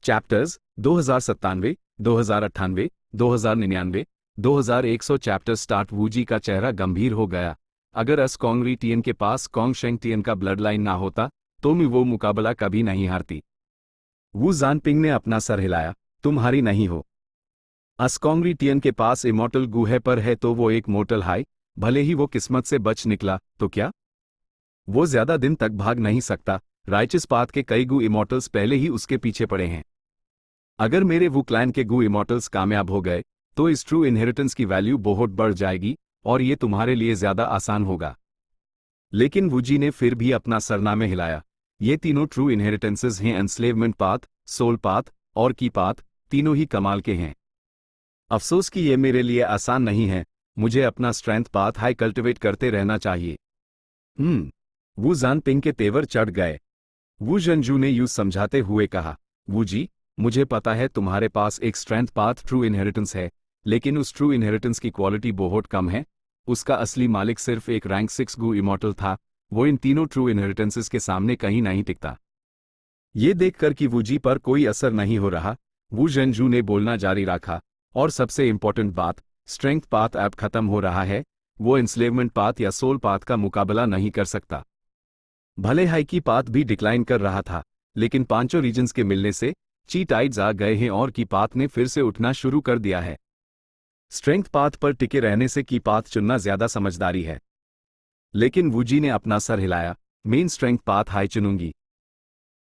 Chapters 2097, 2098, 2099, 2100 chapter start. Woozi का चेहरा गंभीर हो गया। अगर अस्कोंग टियन के पास कोंग शेंग टियन का ब्लड लाइन ना होता तो मैं वो मुकाबला कभी नहीं हारती। वू जानपिंग ने अपना सर हिलाया। तुम हारी नहीं हो। अस्कोंग टियन के पास इमॉर्टल गू है, पर है तो वो एक मोर्टल हाई। भले ही वो किस्मत से बच निकला तो क्या वो ज्यादा दिन तक भाग नहीं सकता। राइचस पाथ के कई गू इमॉर्टल्स पहले ही उसके पीछे पड़े हैं। अगर मेरे वू क्लैन के गू इमॉर्टल्स कामयाब हो गए तो इस ट्रू इनहेरिटेंस की वैल्यू बहुत बढ़ जाएगी और ये तुम्हारे लिए ज्यादा आसान होगा। लेकिन वूजी ने फिर भी अपना सरनामे हिलाया। ये तीनों ट्रू इनहेरिटेंसेस हैं, एनस्लेवमेंट पाथ, सोल पाथ और की पाथ, तीनों ही कमाल के हैं। अफसोस कि ये मेरे लिए आसान नहीं है। मुझे अपना स्ट्रेंथ पाथ हाई कल्टिवेट करते रहना चाहिए। वू जानपिंग के तेवर चढ़ गए। वू जंजू ने यूं समझाते हुए कहा, वूजी, मुझे पता है तुम्हारे पास एक स्ट्रेंथ पाथ ट्रू इनहेरिटेंस है, लेकिन उस ट्रू इनहेरिटेंस की क्वालिटी बहुत कम है। उसका असली मालिक सिर्फ एक रैंक 6 गू इमॉर्टल था। वो इन तीनों ट्रू इनहेरिटेंसेस के सामने कहीं नहीं टिकता। ये देखकर कि वूजी पर कोई असर नहीं हो रहा, वू जंजू ने बोलना जारी रखा, और सबसे इंपॉर्टेंट बात, स्ट्रेंथ पाथ अब खत्म हो रहा है। वो एंस्लेवमेंट पाथ या सोल पाथ का मुकाबला नहीं कर सकता। भले हाई की पाथ भी डिक्लाइन कर रहा था, लेकिन पांचों रीजन्स के मिलने से ची टाइड्स आ गए हैं और की पाथ ने फिर से उठना शुरू कर दिया है। स्ट्रेंथ पाथ पर टिके रहने से की पाथ चुनना ज्यादा समझदारी है। लेकिन वूजी ने अपना सर हिलाया। मेन स्ट्रेंथ पाथ हाई चुनूंगी।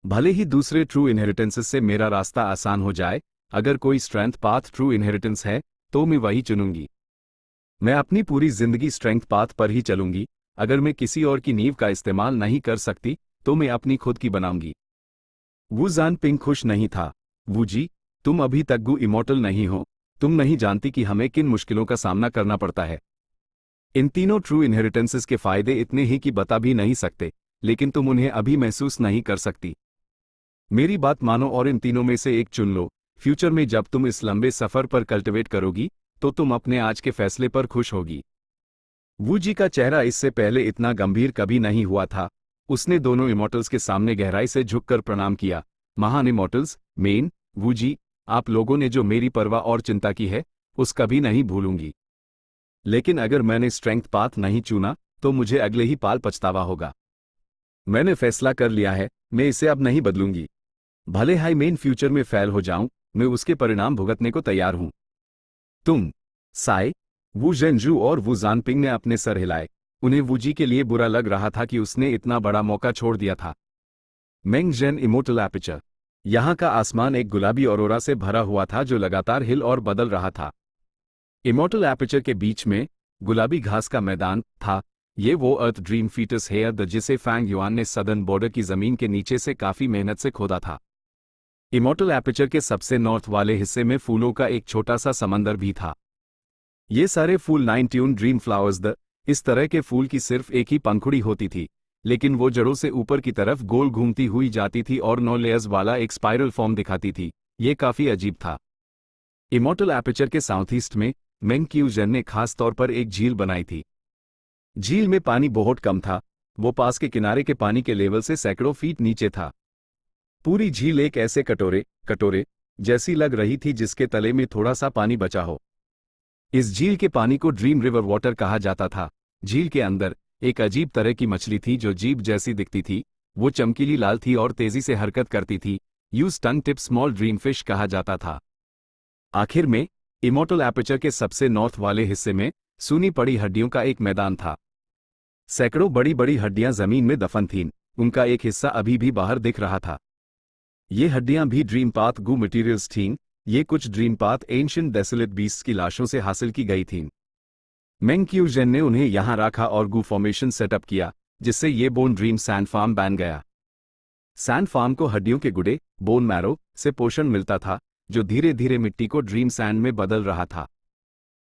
भले ही दूसरे ट्रू इनहेरिटेंसेस से मेरा रास्ता आसान हो जाए, अगर कोई स्ट्रेंथ पाथ ट्रू इनहेरिटेंस है तो मैं वही चुनूंगी। मैं अपनी पूरी जिंदगी स्ट्रेंथ पाथ पर ही चलूंगी। अगर मैं किसी और की नींव का इस्तेमाल नहीं कर सकती तो मैं अपनी खुद की बनाऊंगी। वू जानपिंग खुश नहीं था। वूजी, तुम अभी तक गू इमॉर्टल नहीं हो। तुम नहीं जानती कि हमें किन मुश्किलों का सामना करना पड़ता है। इन तीनों ट्रू इनहेरिटेंसेस के फायदे इतने ही कि बता भी नहीं सकते, लेकिन तुम उन्हें अभी महसूस नहीं कर सकती। मेरी बात मानो और इन तीनों में से एक चुन लो। फ्यूचर में जब तुम इस लंबे सफर पर कल्टिवेट करोगी तो तुम अपने आज के फैसले पर खुश होगी। वूजी का चेहरा इससे पहले इतना गंभीर कभी नहीं हुआ था। उसने दोनों इमॉर्टल्स के सामने गहराई से झुककर प्रणाम किया। महान इमॉर्टल्स, मेन, वूजी, आप लोगों ने जो मेरी परवाह और चिंता की है उस कभी नहीं भूलूंगी। लेकिन अगर मैंने स्ट्रेंथ पाथ नहीं चुना तो मुझे अगले ही पाल पछतावा होगा। मैंने फैसला कर लिया है, मैं इसे अब नहीं बदलूंगी। भले हाई मेन फ्यूचर में फेल हो जाऊं, मैं उसके परिणाम भुगतने को तैयार हूं। तुम, साई, वू जेनजू और वू जानपिंग ने अपने सर हिलाए। उन्हें वूजी के लिए बुरा लग रहा था कि उसने इतना बड़ा मौका छोड़ दिया था। मेंग जेन इमोर्टल एपर्चर। यहां का आसमान एक गुलाबी ऑरोरा से भरा हुआ था जो लगातार हिल और बदल रहा था। इमोर्टल एपर्चर के बीच में गुलाबी घास का मैदान था। ये वो अर्थ ड्रीम फीटस है जिसे फैंग युआन ने सदर्न बॉर्डर की जमीन के नीचे से काफी मेहनत से खोदा था। इमोर्टल एपर्चर के सबसे नॉर्थ वाले हिस्से में फूलों का एक छोटा सा समंदर भी था। ये सारे फूल 9 ट्यून ड्रीम फ्लावर्स इस तरह के फूल की सिर्फ एक ही पंखुड़ी होती थी, लेकिन वो जड़ों से ऊपर की तरफ गोल घूमती हुई जाती थी और 9 लेयर्स वाला एक स्पाइरल फॉर्म दिखाती थी। ये काफी अजीब था। इमोर्टल एपर्चर के साउथ ईस्ट में मेंग क्यू जेन ने खास तौर पर एक झील बनाई थी। झील में पानी बहुत कम था। वो पास के किनारे के पानी के लेवल से सैकड़ों फीट नीचे था। पूरी झील एक ऐसे कटोरे जैसी लग रही थी जिसके तले में थोड़ा सा पानी बचा हो। इस झील के पानी को ड्रीम रिवर वाटर कहा जाता था। झील के अंदर एक अजीब तरह की मछली थी जो जीभ जैसी दिखती थी। वो चमकीली लाल थी और तेजी से हरकत करती थी। यूज टंग टिप स्मॉल ड्रीम फिश कहा जाता था। आखिर में इमोर्टल एपर्चर के सबसे नॉर्थ वाले हिस्से में सूनी पड़ी हड्डियों का एक मैदान था। सैकड़ों बड़ी बड़ी हड्डियां जमीन में दफन थीं। उनका एक हिस्सा अभी भी बाहर दिख रहा था। ये हड्डियां भी ड्रीम पाथ गू मटीरियल्स थीं। ये कुछ dream path ancient desolate beasts की लाशों से हासिल की गई थीं। मेंग क्यू जेन ने उन्हें यहां रखा और गू फॉर्मेशन सेटअप किया, जिससे ये बोन ड्रीम सैंड फार्म बन गया। सैंड फार्म को हड्डियों के गुडे, बोन मैरो, से पोषण मिलता था, जो धीरे धीरे मिट्टी को ड्रीम सैंड में बदल रहा था।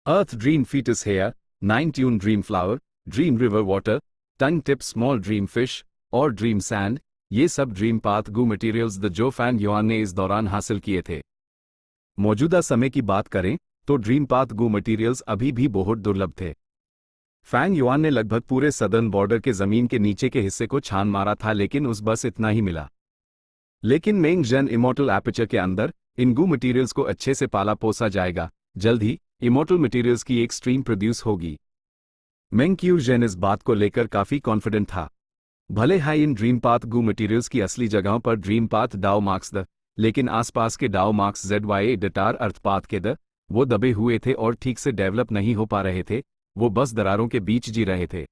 Earth dream fetus hair, 9 tune dream flower, dream river water, tongue tip small dream fish और ड्रीम सैंड, ये सब ड्रीम पाथ गू मटीरियल्स जो फैंग युआन ने इस दौरान हासिल किए थे। मौजूदा समय की बात करें तो ड्रीम पाथ गू मटीरियल्स अभी भी बहुत दुर्लभ थे। फैंग युआन ने लगभग पूरे सदर्न बॉर्डर के जमीन के नीचे के हिस्से को छान मारा था, लेकिन उस बस इतना ही मिला। लेकिन मेंग जेन इमोर्टल एपर्चर के अंदर इन गू मटेरियल्स को अच्छे से पाला पोसा जाएगा। जल्द ही इमोर्टल मटेरियल्स की एक स्ट्रीम प्रोड्यूस होगी। मेंग क्यू जेन इस बात को लेकर काफी कॉन्फिडेंट था। भले हाई इन ड्रीम पाथ गू मटेरियल्स की असली जगहों पर ड्रीम पाथ डाओ मार्क्स द, लेकिन आसपास के डाओ मार्क्स ZYA डटार अर्थ पाथ के द, वो दबे हुए थे और ठीक से डेवलप नहीं हो पा रहे थे, वो बस दरारों के बीच जी रहे थे।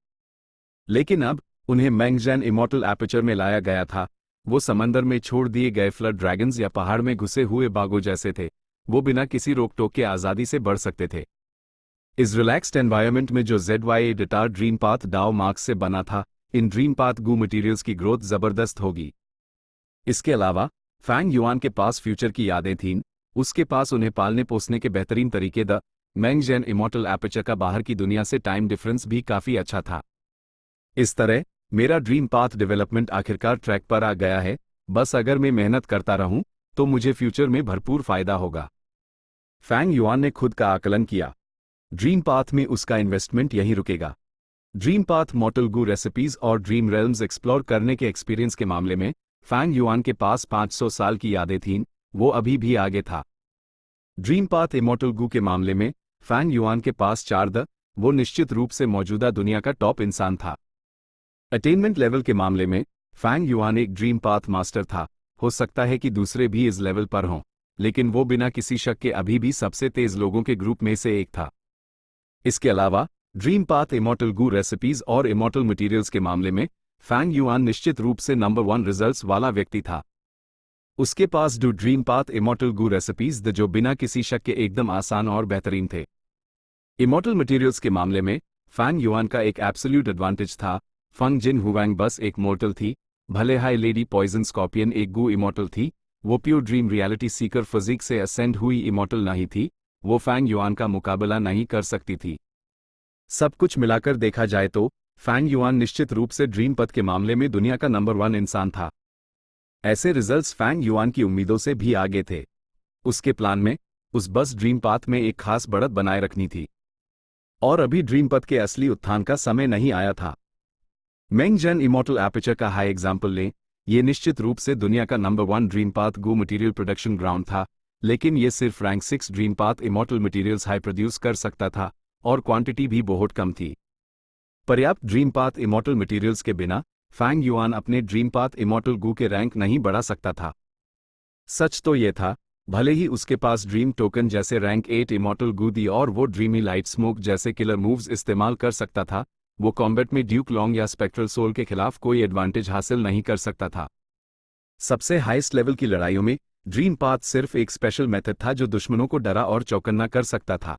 लेकिन अब उन्हें मेंग जेन इमोर्टल एपर्चर में लाया गया था। वो समंदर में छोड़ दिए गए फ्लड ड्रैगन्स या पहाड़ में घुसे हुए बागों जैसे थे। वो बिना किसी रोक टोक के आज़ादी से बढ़ सकते थे। इस रिलैक्स्ड एनवायरनमेंट में जो ZYA डटार ड्रीम पाथ डाओ मार्क्स से बना था, इन ड्रीम पाथ गू मटेरियल्स की ग्रोथ जबरदस्त होगी। इसके अलावा फैंग युआन के पास फ्यूचर की यादें थीं, उसके पास उन्हें पालने पोसने के बेहतरीन तरीके द मेंग जेन इमोर्टल एपर्चर का बाहर की दुनिया से टाइम डिफरेंस भी काफी अच्छा था। इस तरह मेरा ड्रीम पाथ डेवलपमेंट आखिरकार ट्रैक पर आ गया है। बस अगर मैं मेहनत करता रहूं तो मुझे फ्यूचर में भरपूर फायदा होगा। फैंग युआन ने खुद का आकलन किया। ड्रीम पाथ में उसका इन्वेस्टमेंट यहीं रुकेगा। ड्रीम पाथ मॉर्टल गू रेसिपीज और ड्रीम रेल्म्स एक्सप्लोर करने के एक्सपीरियंस के मामले में फैंग युआन के पास 500 साल की यादें थीं, वो अभी भी आगे था। ड्रीम पाथ इमोर्टल गू के मामले में फैंग युआन के पास 4 द, वो निश्चित रूप से मौजूदा दुनिया का टॉप इंसान था। अटेनमेंट लेवल के मामले में फैंग युआन एक ड्रीम पाथ मास्टर था। हो सकता है कि दूसरे भी इस लेवल पर हों, लेकिन वो बिना किसी शक के अभी भी सबसे तेज लोगों के ग्रुप में से एक था। इसके अलावा dream path immortal Gu recipes और इमोर्टल मटेरियल्स के मामले में फैंग युआन निश्चित रूप से नंबर 1 रिजल्ट्स वाला व्यक्ति था। उसके पास two dream path immortal Gu recipes द, जो बिना किसी शक के एकदम आसान और बेहतरीन थे। इमोर्टल मटेरियल्स के मामले में फैंग युआन का एक एब्सोल्यूट एडवांटेज था। फंग जिन हुआंग बस एक मोर्टल थी, भले हाई लेडी पॉइजन स्कॉर्पियन एक गू इमोर्टल थी। वो pure dream reality seeker physique से असेंड हुई इमोर्टल नहीं थी। वो फैंग युआन का मुकाबला नहीं कर सकती थी। सब कुछ मिलाकर देखा जाए तो फैंग युआन निश्चित रूप से ड्रीम पथ के मामले में दुनिया का नंबर 1 इंसान था। ऐसे रिजल्ट्स फैंग युआन की उम्मीदों से भी आगे थे। उसके प्लान में उस बस ड्रीम पाथ में एक खास बढ़त बनाए रखनी थी, और अभी ड्रीम पथ के असली उत्थान का समय नहीं आया था। मेंग जेन इमोर्टल एपर्चर का हाई एग्जाम्पल लें। ये निश्चित रूप से दुनिया का नंबर 1 ड्रीम पाथ गू मटेरियल प्रोडक्शन ग्राउंड था, लेकिन ये सिर्फ rank 6 dream path immortal materials high produce कर सकता था, और क्वांटिटी भी बहुत कम थी। पर्याप्त ड्रीम पाथ इमोर्टल मटेरियल्स के बिना फैंग युआन अपने ड्रीम पाथ इमोर्टल गू के रैंक नहीं बढ़ा सकता था। सच तो ये था, भले ही उसके पास ड्रीम टोकन जैसे रैंक 8 इमोर्टल गू दी और वो ड्रीमी लाइट स्मोक जैसे किलर मूव्स इस्तेमाल कर सकता था, वो कॉम्बैट में ड्यूक लॉन्ग या स्पेक्ट्रल सोल के खिलाफ कोई एडवांटेज हासिल नहीं कर सकता था। सबसे हाईएस्ट लेवल की लड़ाइयों में ड्रीम पाथ सिर्फ एक स्पेशल मेथड था जो दुश्मनों को डरा और चौकन्ना कर सकता था।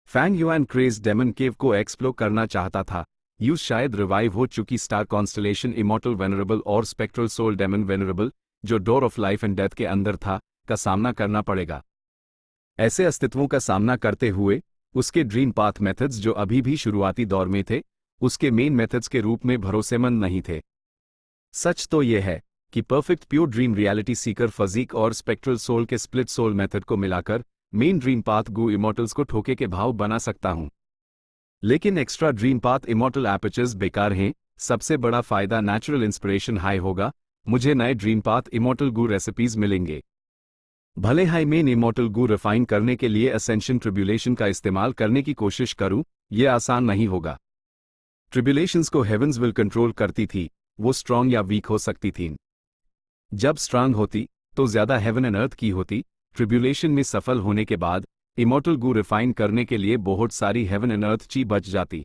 फैंग युआन क्रेज डेमन केव को एक्सप्लोर करना चाहता था। यूज शायद रिवाइव हो चुकी स्टार कॉन्स्टलेशन इमोर्टल वेनरेबल और स्पेक्ट्रल सोल डेमन वेनरेबल, जो door of life and death के अंदर था, का सामना करना पड़ेगा। ऐसे अस्तित्वों का सामना करते हुए उसके ड्रीम पाथ मेथड्स, जो अभी भी शुरुआती दौर में थे, उसके मेन मेथड्स के रूप में भरोसेमंद नहीं थे। सच तो यह है कि perfect pure dream reality Sikar physique और स्पेक्ट्रल सोल के स्प्लिट सोल मेथड को मिलाकर मेन ड्रीम पाथ गू इमोर्टल्स को ठोके के भाव बना सकता हूं। लेकिन extra dream path immortal apertures बेकार हैं। सबसे बड़ा फायदा नेचुरल इंस्पिरेशन हाई होगा। मुझे नए dream path immortal Gu recipes मिलेंगे। भले हाई मेन इमोर्टल गू रिफाइन करने के लिए असेंशन ट्रिब्यूलेशन का इस्तेमाल करने की कोशिश करूं, यह आसान नहीं होगा। ट्रिब्यूलेशंस को हेवंस विल कंट्रोल करती थी, वो स्ट्रांग या वीक हो सकती थीं। जब स्ट्रांग होती तो ज्यादा हेवन एंड अर्थ की होती। ट्रिब्यूलेशन में सफल होने के बाद इमोर्टल गू रिफाइन करने के लिए बहुत सारी हेवन एंड अर्थ ची बच जाती।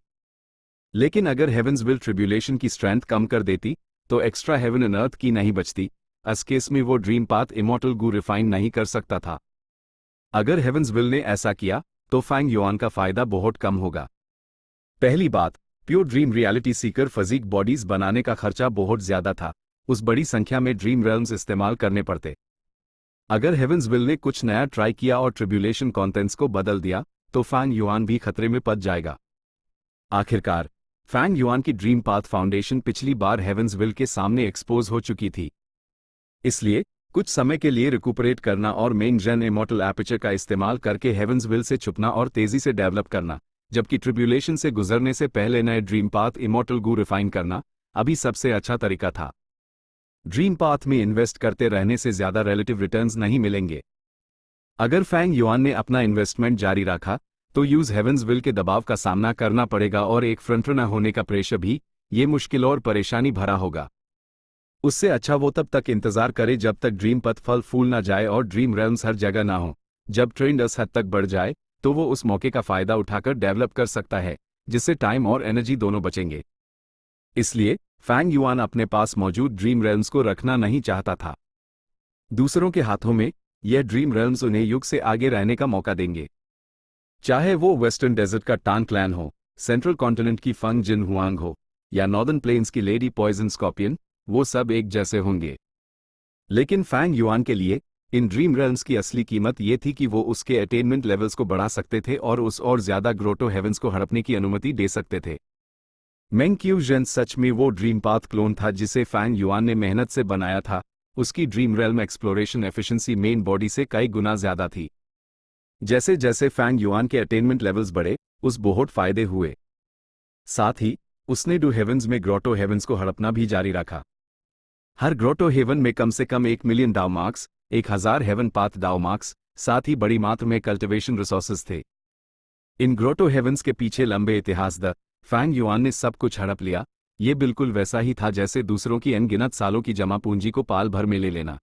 लेकिन अगर हेवंस विल ट्रिब्यूलेशन की स्ट्रेंथ कम कर देती तो एक्स्ट्रा हेवन एंड अर्थ की नहीं बचती। इस केस में वो ड्रीम पाथ इमोर्टल गू रिफाइन नहीं कर सकता था। अगर हेवंस विल ने ऐसा किया तो फैंग युआन का फायदा बहुत कम होगा। पहली बात, pure dream reality Sikar physique bodies बनाने का खर्चा बहुत ज्यादा था। उस बड़ी संख्या में ड्रीम रेल्म्स इस्तेमाल करने पड़ते। अगर हेवंस विल ने कुछ नया ट्राई किया और ट्रिब्यूलेशन कॉन्टेंट्स को बदल दिया तो फैंग युआन भी खतरे में पड़ जाएगा। आखिरकार फैंग युआन की ड्रीम पाथ फाउंडेशन पिछली बार हेवंस विल के सामने एक्सपोज हो चुकी थी। इसलिए कुछ समय के लिए रिकूपरेट करना और मेन जेन इमोर्टल एपर्चर का इस्तेमाल करके हेवंस विल से छुपना और तेजी से डेवलप करना, जबकि ट्रिब्यूलेशन से गुजरने से पहले नए ड्रीम पाथ इमोर्टल गू रिफाइन करना अभी सबसे अच्छा तरीका था। ड्रीम पाथ में इन्वेस्ट करते रहने से ज्यादा रिलेटिव रिटर्न्स नहीं मिलेंगे। अगर फैंग युआन ने अपना इन्वेस्टमेंट जारी रखा तो यूज हेवंस विल के दबाव का सामना करना पड़ेगा और एक फ्रंटरनर होने का प्रेशर भी, ये मुश्किल और परेशानी भरा होगा। उससे अच्छा वो तब तक इंतजार करे जब तक ड्रीम पथ फल फूल ना जाए और ड्रीम रेल्म्स हर जगह ना हो। जब ट्रेंड इस हद तक बढ़ जाए तो वो उस मौके का फायदा उठाकर डेवलप कर सकता है, जिससे टाइम और एनर्जी दोनों बचेंगे। इसलिए फैंग युआन अपने पास मौजूद ड्रीम रेल्म्स को रखना नहीं चाहता था। दूसरों के हाथों में यह ड्रीम रेल्म्स उन्हें युग से आगे रहने का मौका देंगे। चाहे वो वेस्टर्न डेजर्ट का टान क्लैन हो, सेंट्रल कॉन्टिनेंट की फंग जिन हुआंग हो, या नॉर्दर्न प्लेन्स की लेडी पॉइजन स्कॉर्पियन, वो सब एक जैसे होंगे। लेकिन फैंग युआन के लिए इन ड्रीम रेल्म्स की असली कीमत ये थी कि वो उसके अटेनमेंट लेवल्स को बढ़ा सकते थे और उस और ज्यादा ग्रोटो हेवंस को हड़पने की अनुमति दे सकते थे। मेंग क्यू जेन सच में वो ड्रीम पाथ क्लोन था जिसे फैंग युआन ने मेहनत से बनाया था। उसकी dream realm exploration efficiency main body से कई गुना ज्यादा थी। जैसे जैसे फैंग युआन के अटेनमेंट लेवल्स बढ़े, उस बहुत फायदे हुए। साथ ही उसने डू हेवंस में ग्रोटो हेवंस को हड़पना भी जारी रखा। हर ग्रोटो हेवन में कम से कम 1 मिलियन डाउ मार्क्स, 1000 हेवन पाथ डाउ मार्क्स, साथ ही बड़ी मात्रा में कल्टिवेशन रिसोर्सेज थे। इन ग्रोटो हेवंस के पीछे लंबे इतिहास द फैंग युआन ने सब कुछ हड़प लिया। ये बिल्कुल वैसा ही था जैसे दूसरों की अनगिनत सालों की जमा पूंजी को पाल भर में ले लेना।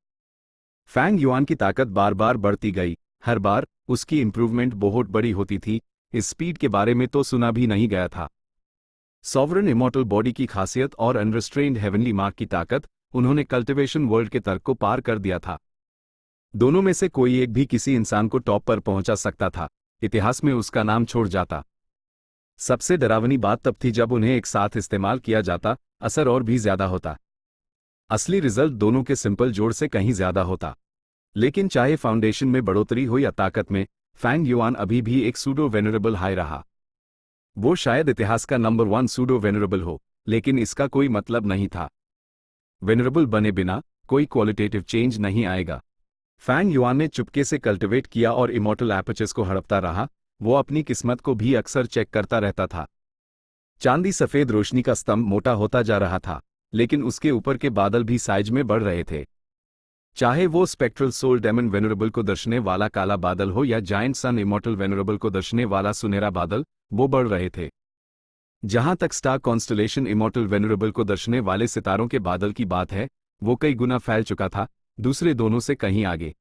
फैंग युआन की ताकत बार बार बढ़ती गई, हर बार उसकी इंप्रूवमेंट बहुत बड़ी होती थी। इस स्पीड के बारे में तो सुना भी नहीं गया था। सॉवरन इमॉर्टल बॉडी की खासियत और अनरिस्ट्रेन्ड हेवनली मार्क की ताकत, उन्होंने कल्टिवेशन वर्ल्ड के तर्क को पार कर दिया था। दोनों में से कोई एक भी किसी इंसान को टॉप पर पहुंचा सकता था, इतिहास में उसका नाम छोड़ जाता। सबसे डरावनी बात तब थी जब उन्हें एक साथ इस्तेमाल किया जाता, असर और भी ज्यादा होता। असली रिजल्ट दोनों के सिंपल जोड़ से कहीं ज्यादा होता। लेकिन चाहे फाउंडेशन में बढ़ोतरी हो या ताकत में, फैंग युआन अभी भी एक सूडो वेनरेबल हाई रहा। वो शायद इतिहास का नंबर 1 सूडो वेनरेबल हो, लेकिन इसका कोई मतलब नहीं था। वेनरेबल बने बिना कोई क्वालिटेटिव चेंज नहीं आएगा। फैंग युआन ने चुपके से कल्टिवेट किया और इमॉर्टल एपर्चर्स को हड़पता रहा। वो अपनी किस्मत को भी अक्सर चेक करता रहता था। चांदी सफेद रोशनी का स्तंभ मोटा होता जा रहा था, लेकिन उसके ऊपर के बादल भी साइज में बढ़ रहे थे। चाहे वो स्पेक्ट्रल सोल डेमन वेनरेबल को दर्शने वाला काला बादल हो या जायंट सन इमॉर्टल वेनरेबल को दर्शने वाला सुनहरा बादल, वो बढ़ रहे थे। जहां तक स्टार कॉन्स्टलेशन इमॉर्टल वेनरेबल को दर्शने वाले सितारों के बादल की बात है, वो कई गुना फैल चुका था, दूसरे दोनों से कहीं आगे।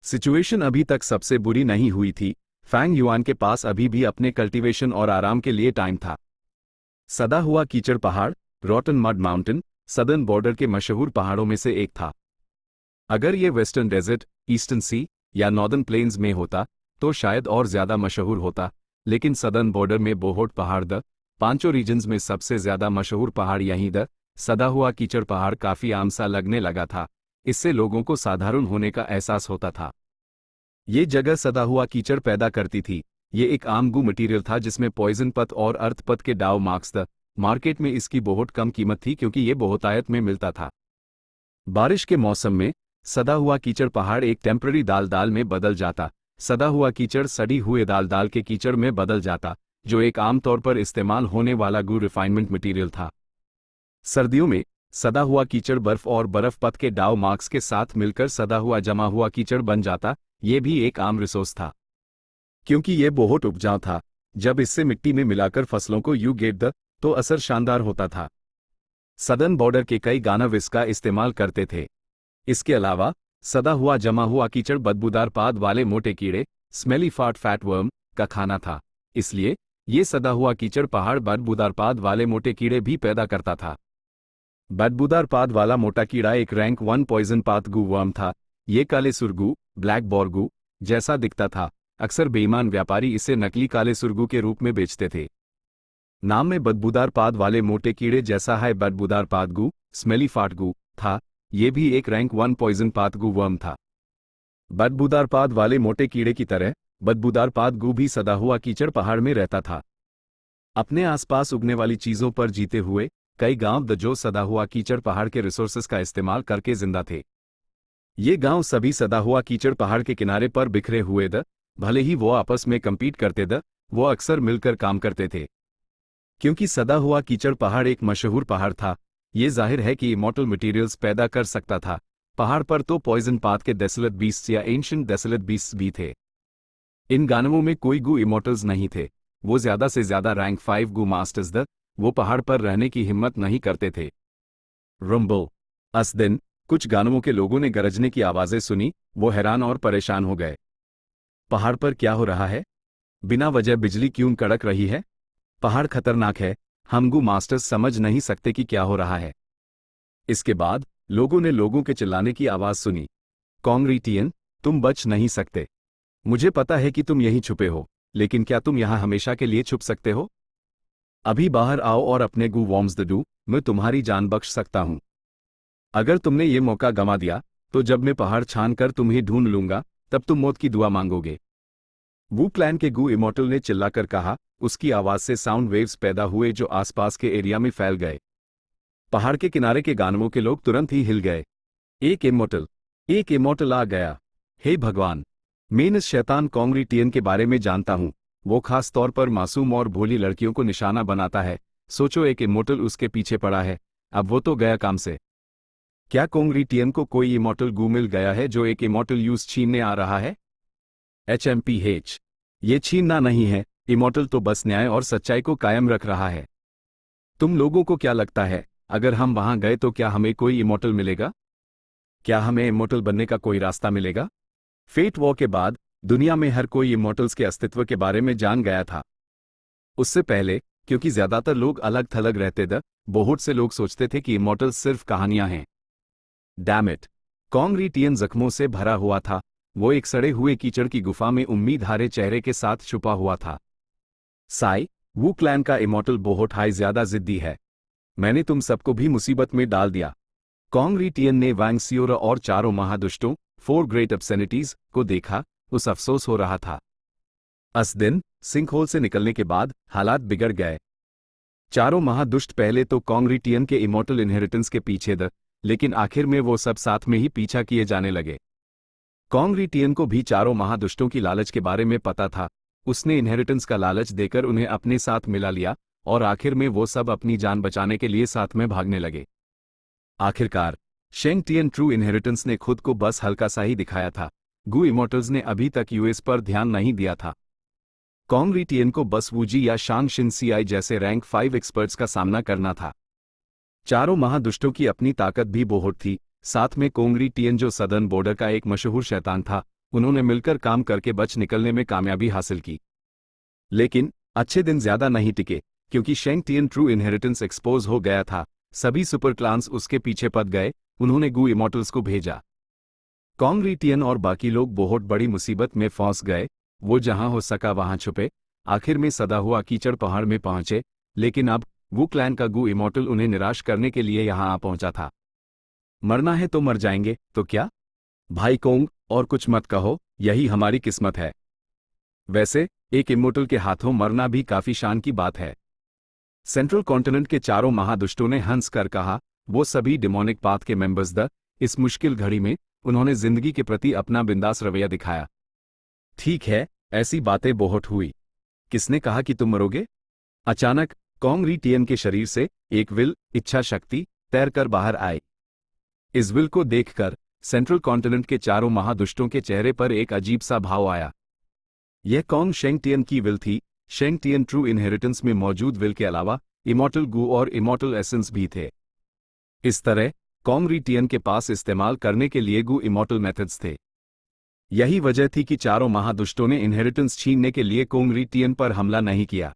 सिचुएशन अभी तक सबसे बुरी नहीं हुई थी। फैंग युआन के पास अभी भी अपने कल्टीवेशन और आराम के लिए टाइम था। सदा हुआ कीचड़ पहाड़, रॉटन मड माउंटेन, सदर्न बॉर्डर के मशहूर पहाड़ों में से एक था। अगर ये वेस्टर्न डेजर्ट, ईस्टर्न सी या नॉर्दर्न प्लेन्स में होता तो शायद और ज्यादा मशहूर होता, लेकिन सदर्न बॉर्डर में बोहोट पहाड़ द पांचों रीजन्स में सबसे ज्यादा मशहूर पहाड़ यहीं द सदा हुआ कीचड़ पहाड़ काफी आम सा लगने लगा था। इससे लोगों को साधारण होने का एहसास होता था। ये जगह सदा हुआ कीचड़ पैदा करती थी। ये एक आम गू मटीरियल था जिसमें पॉइजन पथ और अर्थ पथ के डाउ मार्क्स द मार्केट में इसकी बहुत कम कीमत थी क्योंकि ये बहुतायत में मिलता था। बारिश के मौसम में सदा हुआ कीचड़ पहाड़ एक टेम्पररी दाल में बदल जाता। सदा हुआ कीचड़ सड़ी हुए दाल के कीचड़ में बदल जाता, जो एक आमतौर पर इस्तेमाल होने वाला गू रिफाइनमेंट मटीरियल था। सर्दियों में सदा हुआ कीचड़ बर्फ और बर्फ पथ के डाउ मार्क्स के साथ मिलकर सदा हुआ जमा हुआ कीचड़ बन जाता। ये भी एक आम रिसोर्स था क्योंकि ये बहुत उपजाऊ था। जब इससे मिट्टी में मिलाकर फसलों को यू गेट द तो असर शानदार होता था। सदर्न बॉर्डर के कई गानव इसका इस्तेमाल करते थे। इसके अलावा सदा हुआ जमा हुआ कीचड़ बदबूदार पाद वाले मोटे कीड़े, स्मेली फाट फैट वर्म का खाना था। इसलिए ये सदा हुआ कीचड़ पहाड़ बदबूदार पाद वाले मोटे कीड़े भी पैदा करता था। बदबूदार पाद वाला मोटा कीड़ा एक रैंक 1 पॉइजन पाथ गू वर्म था। ये काले सुरगू, ब्लैक बॉरगू जैसा दिखता था। अक्सर बेईमान व्यापारी इसे नकली काले सुरगू के रूप में बेचते थे। नाम में बदबूदार पाद वाले मोटे कीड़े जैसा है बदबूदार पाद गू, स्मेली फाट गू था। ये भी एक रैंक 1 पॉइजन पाथ गू वर्म था। बदबूदार पाद वाले मोटे कीड़े की तरह बदबूदार पाद गू भी सदा हुआ कीचड़ पहाड़ में रहता था। अपने आसपास उगने वाली चीजों पर जीते हुए कई गांव द जो सदा हुआ कीचड़ पहाड़ के रिसोर्सेस का इस्तेमाल करके जिंदा थे। ये गांव सभी सदा हुआ कीचड़ पहाड़ के किनारे पर बिखरे हुए द भले ही वो आपस में कंपीट करते द वो अक्सर मिलकर काम करते थे। क्योंकि सदा हुआ कीचड़ पहाड़ एक मशहूर पहाड़ था, ये जाहिर है कि इमॉर्टल मटेरियल्स पैदा कर सकता था। पहाड़ पर तो पॉइजन पाथ के डेसोलेट बीस्ट्स या एंशिएंट डेसोलेट बीस्ट्स भी थे। इन गानवों में कोई गू इमॉर्टल्स नहीं थे। वो ज्यादा से ज्यादा रैंक 5 गू मास्टर्स द वो पहाड़ पर रहने की हिम्मत नहीं करते थे। रंबल। उस दिन कुछ गानवों के लोगों ने गरजने की आवाजें सुनी। वो हैरान और परेशान हो गए। पहाड़ पर क्या हो रहा है? बिना वजह बिजली क्यों कड़क रही है? पहाड़ खतरनाक है। हम गू मास्टर्स समझ नहीं सकते कि क्या हो रहा है। इसके बाद लोगों ने लोगों के चिल्लाने की आवाज सुनी। कॉन्ग्रीटियन, तुम बच नहीं सकते। मुझे पता है कि तुम यहीं छुपे हो, लेकिन क्या तुम यहां हमेशा के लिए छुप सकते हो? अभी बाहर आओ और अपने गू वॉर्म्स द डू, मैं तुम्हारी जान बख्श सकता हूं। अगर तुमने ये मौका गंवा दिया तो जब मैं पहाड़ छान कर तुम्हें ढूंढ लूंगा तब तुम मौत की दुआ मांगोगे। वू क्लैन के गू इमॉर्टल ने चिल्लाकर कहा। उसकी आवाज से साउंड वेव्स पैदा हुए जो आसपास के एरिया में फैल गए। पहाड़ के किनारे के गानवों के लोग तुरंत ही हिल गए। एक इमॉर्टल आ गया। हे भगवान, मैं इस शैतान कॉन्ग्रीटियन के बारे में जानता हूं। वो खास तौर पर मासूम और भोली लड़कियों को निशाना बनाता है। सोचो, एक इमॉर्टल उसके पीछे पड़ा है। अब वो तो गया काम से। क्या कॉन्ग्रीटियन को कोई इमॉर्टल गू मिल गया है जो एक इमॉर्टल यूज छीनने आ रहा है? HMPH। ये छीनना नहीं है, इमॉर्टल तो बस न्याय और सच्चाई को कायम रख रहा है। तुम लोगों को क्या लगता है, अगर हम वहां गए तो क्या हमें कोई इमॉर्टल मिलेगा? क्या हमें इमॉर्टल बनने का कोई रास्ता मिलेगा? फेट वॉर के बाद दुनिया में हर कोई इमॉर्टल्स के अस्तित्व के बारे में जान गया था। उससे पहले, क्योंकि ज्यादातर लोग अलग थलग रहते थे, बहुत से लोग सोचते थे कि इमॉर्टल्स सिर्फ कहानियां हैं। डैम इट, कॉन्ग्रीटियन जख्मों से भरा हुआ था। वो एक सड़े हुए कीचड़ की गुफा में उम्मीद हारे चेहरे के साथ छुपा हुआ था। साई, वू क्लैन का इमॉर्टल बहुत हाई ज्यादा जिद्दी है। मैंने तुम सबको भी मुसीबत में डाल दिया। कॉन्ग्रीटियन ने वैंगसियोरा और चारों महादुष्टों, 4 ग्रेट ऑब्सेनिटीज को देखा। उस अफसोस हो रहा था। उस दिन सिंकहोल से निकलने के बाद हालात बिगड़ गए। चारों महादुष्ट पहले तो कॉन्ग्रीटियन के इमॉर्टल इनहेरिटेंस के पीछे थे, लेकिन आखिर में वो सब साथ में ही पीछा किए जाने लगे। कॉन्ग्रीटियन को भी चारों महादुष्टों की लालच के बारे में पता था। उसने इनहेरिटेंस का लालच देकर उन्हें अपने साथ मिला लिया और आखिर में वो सब अपनी जान बचाने के लिए साथ में भागने लगे। आखिरकार शेंगटियन ट्रू इनहेरिटेंस ने खुद को बस हल्का सा ही दिखाया था। गू इमॉर्टल्स ने अभी तक यूएस पर ध्यान नहीं दिया था। कॉन्ग्रीटियन को बस वूजी या शांग शिनसियाई जैसे रैंक 5 एक्सपर्ट्स का सामना करना था। चारों महादुष्टों की अपनी ताकत भी बहुत थी, साथ में कॉन्ग्रीटियन जो सदर्न बॉर्डर का एक मशहूर शैतान था। उन्होंने मिलकर काम करके बच निकलने में कामयाबी हासिल की। लेकिन अच्छे दिन ज्यादा नहीं टिके, क्योंकि शेंगटियन ट्रू इनहेरिटेंस एक्सपोज हो गया था। सभी सुपर क्लान्स उसके पीछे पड़ गए। उन्होंने गू इमॉर्टल्स को भेजा। कॉन्ग्रीटियन और बाकी लोग बहुत बड़ी मुसीबत में फंस गए। वो जहां हो सका वहां छुपे। आखिर में सदा हुआ कीचड़ पहाड़ में पहुंचे, लेकिन अब वू क्लैन का गू इमॉर्टल उन्हें निराश करने के लिए यहां आ पहुंचा था। मरना है तो मर जाएंगे, तो क्या भाई कोंग, और कुछ मत कहो, यही हमारी किस्मत है। वैसे एक इमॉर्टल के हाथों मरना भी काफी शान की बात है। सेंट्रल कॉन्टिनेंट के चारों महादुष्टों ने हंस कर कहा। वो सभी डिमोनिक पाथ के मेंबर्स द इस मुश्किल घड़ी में उन्होंने जिंदगी के प्रति अपना बिंदास रवैया दिखाया। ठीक है, ऐसी बातें बहुत हुई। किसने कहा कि तुम मरोगे? अचानक कॉन्ग्रीटियन के शरीर से एक विल, इच्छा शक्ति, तैरकर बाहर आई। इस विल को देखकर सेंट्रल कॉन्टिनेंट के चारों महादुष्टों के चेहरे पर एक अजीब सा भाव आया। यह कॉन्ग शेंगटियन की विल थी। शेंगटियन ट्रू इनहेरिटेंस में मौजूद विल के अलावा इमॉर्टल गू और इमॉर्टल एसेंस भी थे। इस तरह कॉन्ग्रीटियन के पास इस्तेमाल करने के लिए गू इमॉर्टल मेथड्स थे। यही वजह थी कि चारों महादुष्टों ने इनहेरिटेंस छीनने के लिए कॉन्ग्रीटियन पर हमला नहीं किया।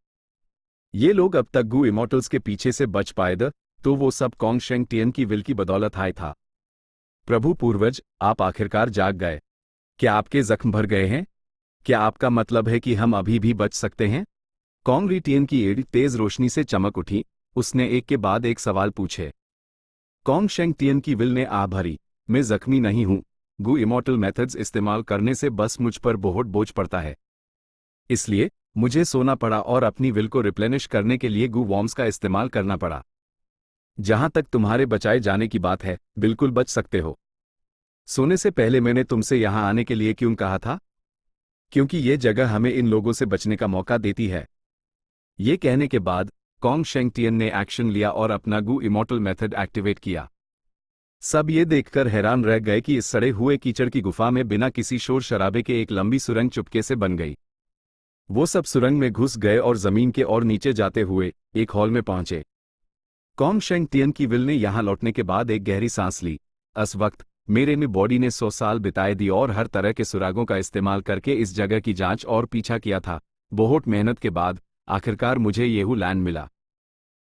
ये लोग अब तक गू इमॉर्टल्स के पीछे से बच पाए थे, तो वो सब कॉन्ग शेंगटियन की विल की बदौलत आया था। प्रभु पूर्वज, आप आखिरकार जाग गए। क्या आपके जख्म भर गए हैं? क्या आपका मतलब है कि हम अभी भी बच सकते हैं? कॉन्ग्रीटियन की एड़ी तेज रोशनी से चमक उठी। उसने एक के बाद एक सवाल पूछे। कॉन्ग शेंगटियन की विल ने आ भरी। मैं जख्मी नहीं हूं। गू इमॉर्टल मेथड्स इस्तेमाल करने से बस मुझ पर बहुत बोझ पड़ता है। इसलिए मुझे सोना पड़ा और अपनी विल को रिप्लेनिश करने के लिए गू वॉर्म्स का इस्तेमाल करना पड़ा। जहां तक तुम्हारे बचाए जाने की बात है, बिल्कुल बच सकते हो। सोने से पहले मैंने तुमसे यहां आने के लिए क्यों कहा था? क्योंकि ये जगह हमें इन लोगों से बचने का मौका देती है। ये कहने के बाद कॉन्ग शेंगटियन ने एक्शन लिया और अपना गू इमॉर्टल मेथड एक्टिवेट किया। सब ये देखकर हैरान रह गए कि इस सड़े हुए कीचड़ की गुफा में बिना किसी शोर शराबे के एक लंबी सुरंग चुपके से बन गई। वो सब सुरंग में घुस गए और जमीन के और नीचे जाते हुए एक हॉल में पहुंचे। कॉन्ग शेंगटियन की विल ने यहां लौटने के बाद एक गहरी सांस ली। इस वक्त मेरे में बॉडी ने 100 साल बिताए दी और हर तरह के सुरागों का इस्तेमाल करके इस जगह की जांच और पीछा किया था। बहुत मेहनत के बाद आखिरकार मुझे येहू लैंड मिला।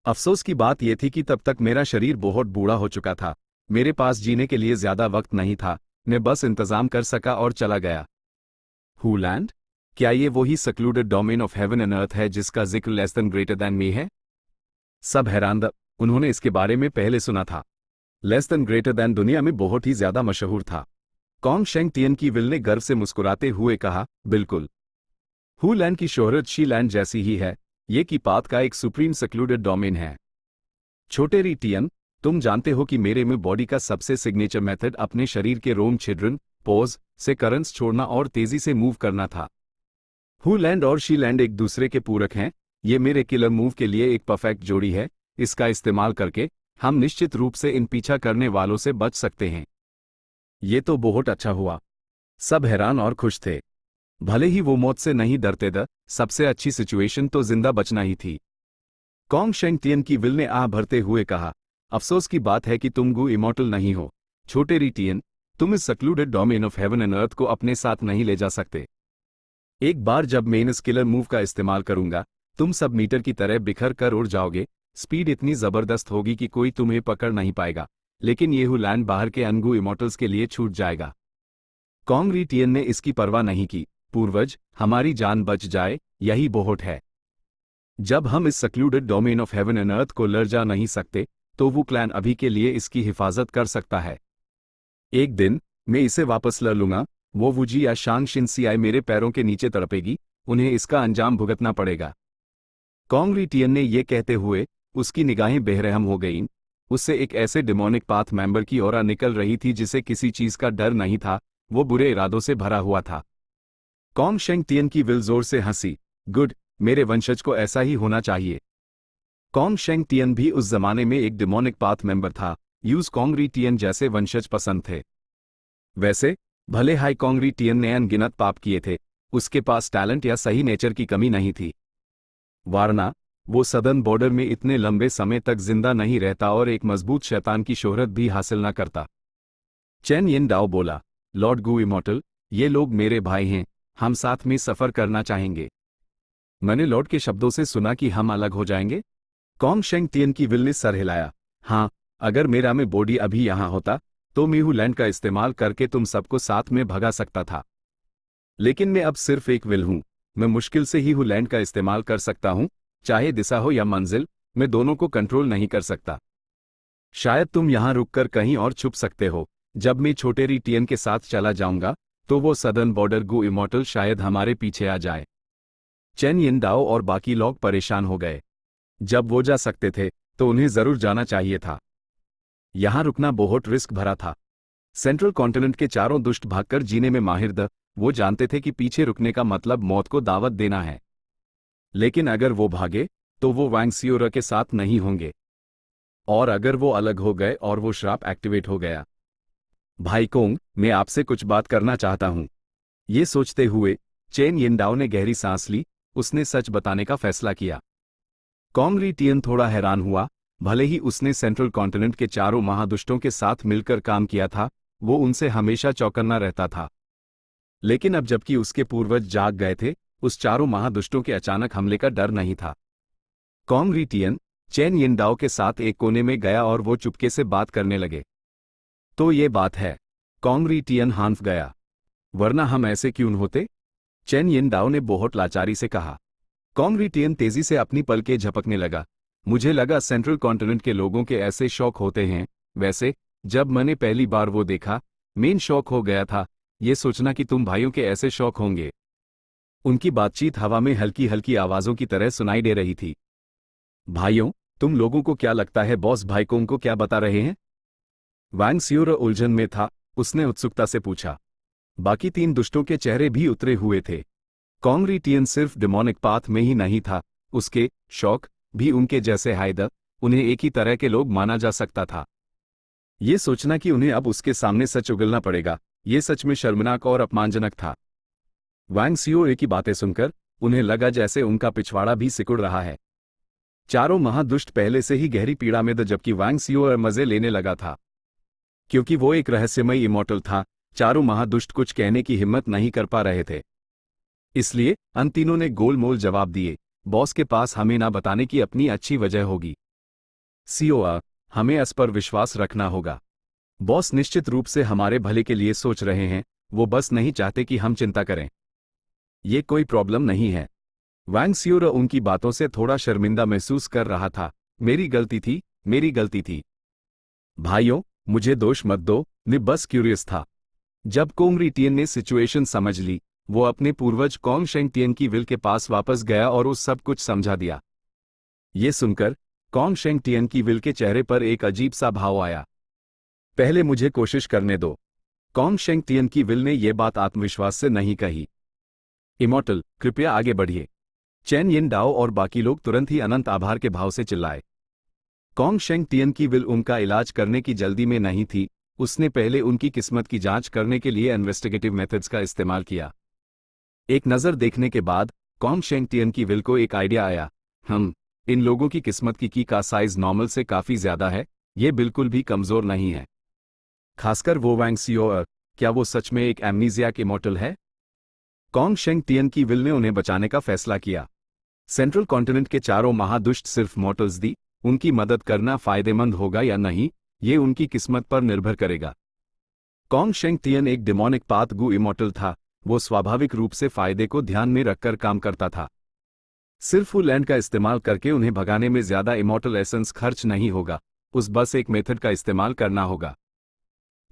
अफसोस की बात यह थी कि तब तक मेरा शरीर बहुत बूढ़ा हो चुका था। मेरे पास जीने के लिए ज्यादा वक्त नहीं था। मैं बस इंतजाम कर सका और चला गया। Hu land? क्या ये वही secluded domain of heaven and earth है जिसका जिक्र less than greater than me है? सब हैरान। उन्होंने इसके बारे में पहले सुना था। लेस देन ग्रेटर देन दुनिया में बहुत ही ज्यादा मशहूर था। कॉन्ग शेंगटियन की विल ने गर्व से मुस्कुराते हुए कहा, बिल्कुल। हू लैंड की शोहरत शी लैंड जैसी ही है। ये की पात का एक सुप्रीम सक्लूडेड डोमेन है। छोटे री टियन, तुम जानते हो कि मेरे में बॉडी का सबसे सिग्नेचर मेथड अपने शरीर के रोम छिद्रन पोज से करंट्स छोड़ना और तेजी से मूव करना था। हू लैंड और शी लैंड एक दूसरे के पूरक हैं। ये मेरे किलर मूव के लिए एक परफेक्ट जोड़ी है। इसका इस्तेमाल करके हम निश्चित रूप से इन पीछा करने वालों से बच सकते हैं। ये तो बहुत अच्छा हुआ। सब हैरान और खुश थे। भले ही वो मौत से नहीं डरते थे, सबसे अच्छी सिचुएशन तो जिंदा बचना ही थी। कॉन्ग शेंगटियन की विल ने आह भरते हुए कहा, अफसोस की बात है कि तुम गू इमॉर्टल नहीं हो। छोटे री टियन, तुम इस secluded domain of heaven and earth को अपने साथ नहीं ले जा सकते। एक बार जब मैं इस किलर मूव का इस्तेमाल करूंगा, तुम सब मीटर की तरह बिखर कर उड़ जाओगे। स्पीड इतनी जबरदस्त होगी कि कोई तुम्हें पकड़ नहीं पाएगा, लेकिन येहू लैंड बाहर के अनगू इमॉर्टल्स के लिए छूट जाएगा। कॉन्ग री टियन ने इसकी परवाह नहीं की। पूर्वज, हमारी जान बच जाए, यही बहुत है। जब हम इस secluded domain of heaven and earth को लड़ जा नहीं सकते, तो वो क्लैन अभी के लिए इसकी हिफाजत कर सकता है। एक दिन मैं इसे वापस लड़ लूंगा। वो वुजी या शांग शिनसियाई मेरे पैरों के नीचे तड़पेगी। उन्हें इसका अंजाम भुगतना पड़ेगा। कॉन्ग री टियन ने यह कहते हुए उसकी निगाहें बेरहम हो गईं। उससे एक ऐसे डिमोनिक पाथ मेंबर की ऑरा निकल रही थी जिसे किसी चीज का डर नहीं था। वो बुरे इरादों से भरा हुआ था। कॉन्ग शेंगटियन की विल जोर से हंसी। गुड, मेरे वंशज को ऐसा ही होना चाहिए। कॉन्ग शेंगटियन भी उस जमाने में एक डिमोनिक पाथ मेंबर था। यूज कॉन्ग री टियन जैसे वंशज पसंद थे। वैसे भले हाई कॉन्ग री टियन ने अनगिनत पाप किए थे, उसके पास टैलेंट या सही नेचर की कमी नहीं थी। वारना वो सदर्न बॉर्डर में इतने लंबे समय तक जिंदा नहीं रहता और एक मजबूत शैतान की शोहरत भी हासिल न करता। चेन यिन डाओ बोला, लॉर्ड गू इमॉर्टल, ये लोग मेरे भाई हैं। हम साथ में सफर करना चाहेंगे। मैंने लॉर्ड के शब्दों से सुना कि हम अलग हो जाएंगे। कॉन्ग शेंगटियन की विल ने सर हिलाया। हाँ, अगर मेरा में बॉडी अभी यहां होता तो मैं हू लैंड का इस्तेमाल करके तुम सबको साथ में भगा सकता था। लेकिन मैं अब सिर्फ एक विल हूं। मैं मुश्किल से ही हू लैंड का इस्तेमाल कर सकता हूं। चाहे दिशा हो या मंजिल, मैं दोनों को कंट्रोल नहीं कर सकता। शायद तुम यहां रुककर कहीं और छुप सकते हो। जब मैं छोटे री टियन के साथ चला जाऊंगा तो वो सदर्न बॉर्डर गू इमॉर्टल शायद हमारे पीछे आ जाए। चेन यिन डाओ और बाकी लोग परेशान हो गए। जब वो जा सकते थे तो उन्हें जरूर जाना चाहिए था। यहां रुकना बहुत रिस्क भरा था। सेंट्रल कॉन्टिनेंट के चारों दुष्ट भागकर जीने में माहिर थे। वो जानते थे कि पीछे रुकने का मतलब मौत को दावत देना है। लेकिन अगर वो भागे तो वो वांग सियोरा के साथ नहीं होंगे। और अगर वो अलग हो गए और वो श्राप एक्टिवेट हो गया। भाई कोंग, मैं आपसे कुछ बात करना चाहता हूं। ये सोचते हुए चेन यिनडाओ ने गहरी सांस ली। उसने सच बताने का फैसला किया। कॉन्ग री टियन थोड़ा हैरान हुआ। भले ही उसने सेंट्रल कॉन्टिनेंट के चारों महादुष्टों के साथ मिलकर काम किया था, वो उनसे हमेशा चौकन्ना रहता था। लेकिन अब जबकि उसके पूर्वज जाग गए थे, उस चारों महादुष्टों के अचानक हमले का डर नहीं था। कॉन्ग री टियन चेन यिनडाओ के साथ एक कोने में गया और वो चुपके से बात करने लगे। तो ये बात है। कॉन्ग री टियन हांफ गया। वरना हम ऐसे क्यों होते? चेन यिनडाओ ने बहुत लाचारी से कहा। कॉन्ग री टियन तेजी से अपनी पलकें झपकने लगा। मुझे लगा सेंट्रल कॉन्टिनेंट के लोगों के ऐसे शौक होते हैं। वैसे जब मैंने पहली बार वो देखा, मेन शौक हो गया था ये सोचना कि तुम भाइयों के ऐसे शौक होंगे। उनकी बातचीत हवा में हल्की हल्की आवाजों की तरह सुनाई दे रही थी। भाइयों, तुम लोगों को क्या लगता है बॉस भाई कोंग को क्या बता रहे हैं? वांग सियोरा उलझन में था। उसने उत्सुकता से पूछा। बाकी तीन दुष्टों के चेहरे भी उतरे हुए थे। कॉन्ग री टियन सिर्फ डिमोनिक पाथ में ही नहीं था, उसके शौक भी उनके जैसे हाइदर, उन्हें एक ही तरह के लोग माना जा सकता था। ये सोचना कि उन्हें अब उसके सामने सच उगलना पड़ेगा, ये सच में शर्मनाक और अपमानजनक था। वांग सियोए की बातें सुनकर उन्हें लगा जैसे उनका पिछवाड़ा भी सिकुड़ रहा है। चारों महादुष्ट पहले से ही गहरी पीड़ा में थे, जबकि वांग सियोए मजे लेने लगा था। क्योंकि वो एक रहस्यमयी इमॉर्टल था, चारों महादुष्ट कुछ कहने की हिम्मत नहीं कर पा रहे थे। इसलिए अन तीनों ने गोलमोल जवाब दिए, बॉस के पास हमें ना बताने की अपनी अच्छी वजह होगी। सीओआ, हमें इस पर विश्वास रखना होगा। बॉस निश्चित रूप से हमारे भले के लिए सोच रहे हैं, वो बस नहीं चाहते कि हम चिंता करें। ये कोई प्रॉब्लम नहीं है। वांग सियोर उनकी बातों से थोड़ा शर्मिंदा महसूस कर रहा था। मेरी गलती थी, मेरी गलती थी। भाइयों, मुझे दोष मत दो, मैं बस क्यूरियस था। जब कोंग रिटियन ने सिचुएशन समझ ली, वो अपने पूर्वज कोंग शेंगटियन की विल के पास वापस गया और उस सब कुछ समझा दिया। ये सुनकर कोंग शेंगटियन की विल के चेहरे पर एक अजीब सा भाव आया। पहले मुझे कोशिश करने दो। कोंग शेंगटियन की विल ने यह बात आत्मविश्वास से नहीं कही। इमॉर्टल, कृपया आगे बढ़िए। चैन यिन डाओ और बाकी लोग तुरंत ही अनंत आभार के भाव से चिल्लाए। कोंग शेंगटियन की विल उनका इलाज करने की जल्दी में नहीं थी, उसने पहले उनकी किस्मत की जांच करने के लिए इन्वेस्टिगेटिव मेथड्स का इस्तेमाल किया। एक नज़र देखने के बाद कोंग शेंगटियन की विल को एक आइडिया आया। इन लोगों की किस्मत की का साइज नॉर्मल से काफ़ी ज़्यादा है, ये बिल्कुल भी कमज़ोर नहीं है। खासकर वो वांग सियोर, क्या वो सच में एक एमनीजियाक इमॉर्टल है? कोंग शेंगटियन की विल ने उन्हें बचाने का फैसला किया। सेंट्रल कॉन्टिनेंट के चारों महादुष्ट सिर्फ मॉर्टल्स दी, उनकी मदद करना फायदेमंद होगा या नहीं, ये उनकी किस्मत पर निर्भर करेगा। कोंग शेंगटियन एक डिमोनिक पाथ गु इमॉर्टल था, वो स्वाभाविक रूप से फायदे को ध्यान में रखकर काम करता था। सिर्फ फुल लैंड का इस्तेमाल करके उन्हें भगाने में ज्यादा इमॉर्टल एसेंस खर्च नहीं होगा, उस बस एक मेथड का इस्तेमाल करना होगा।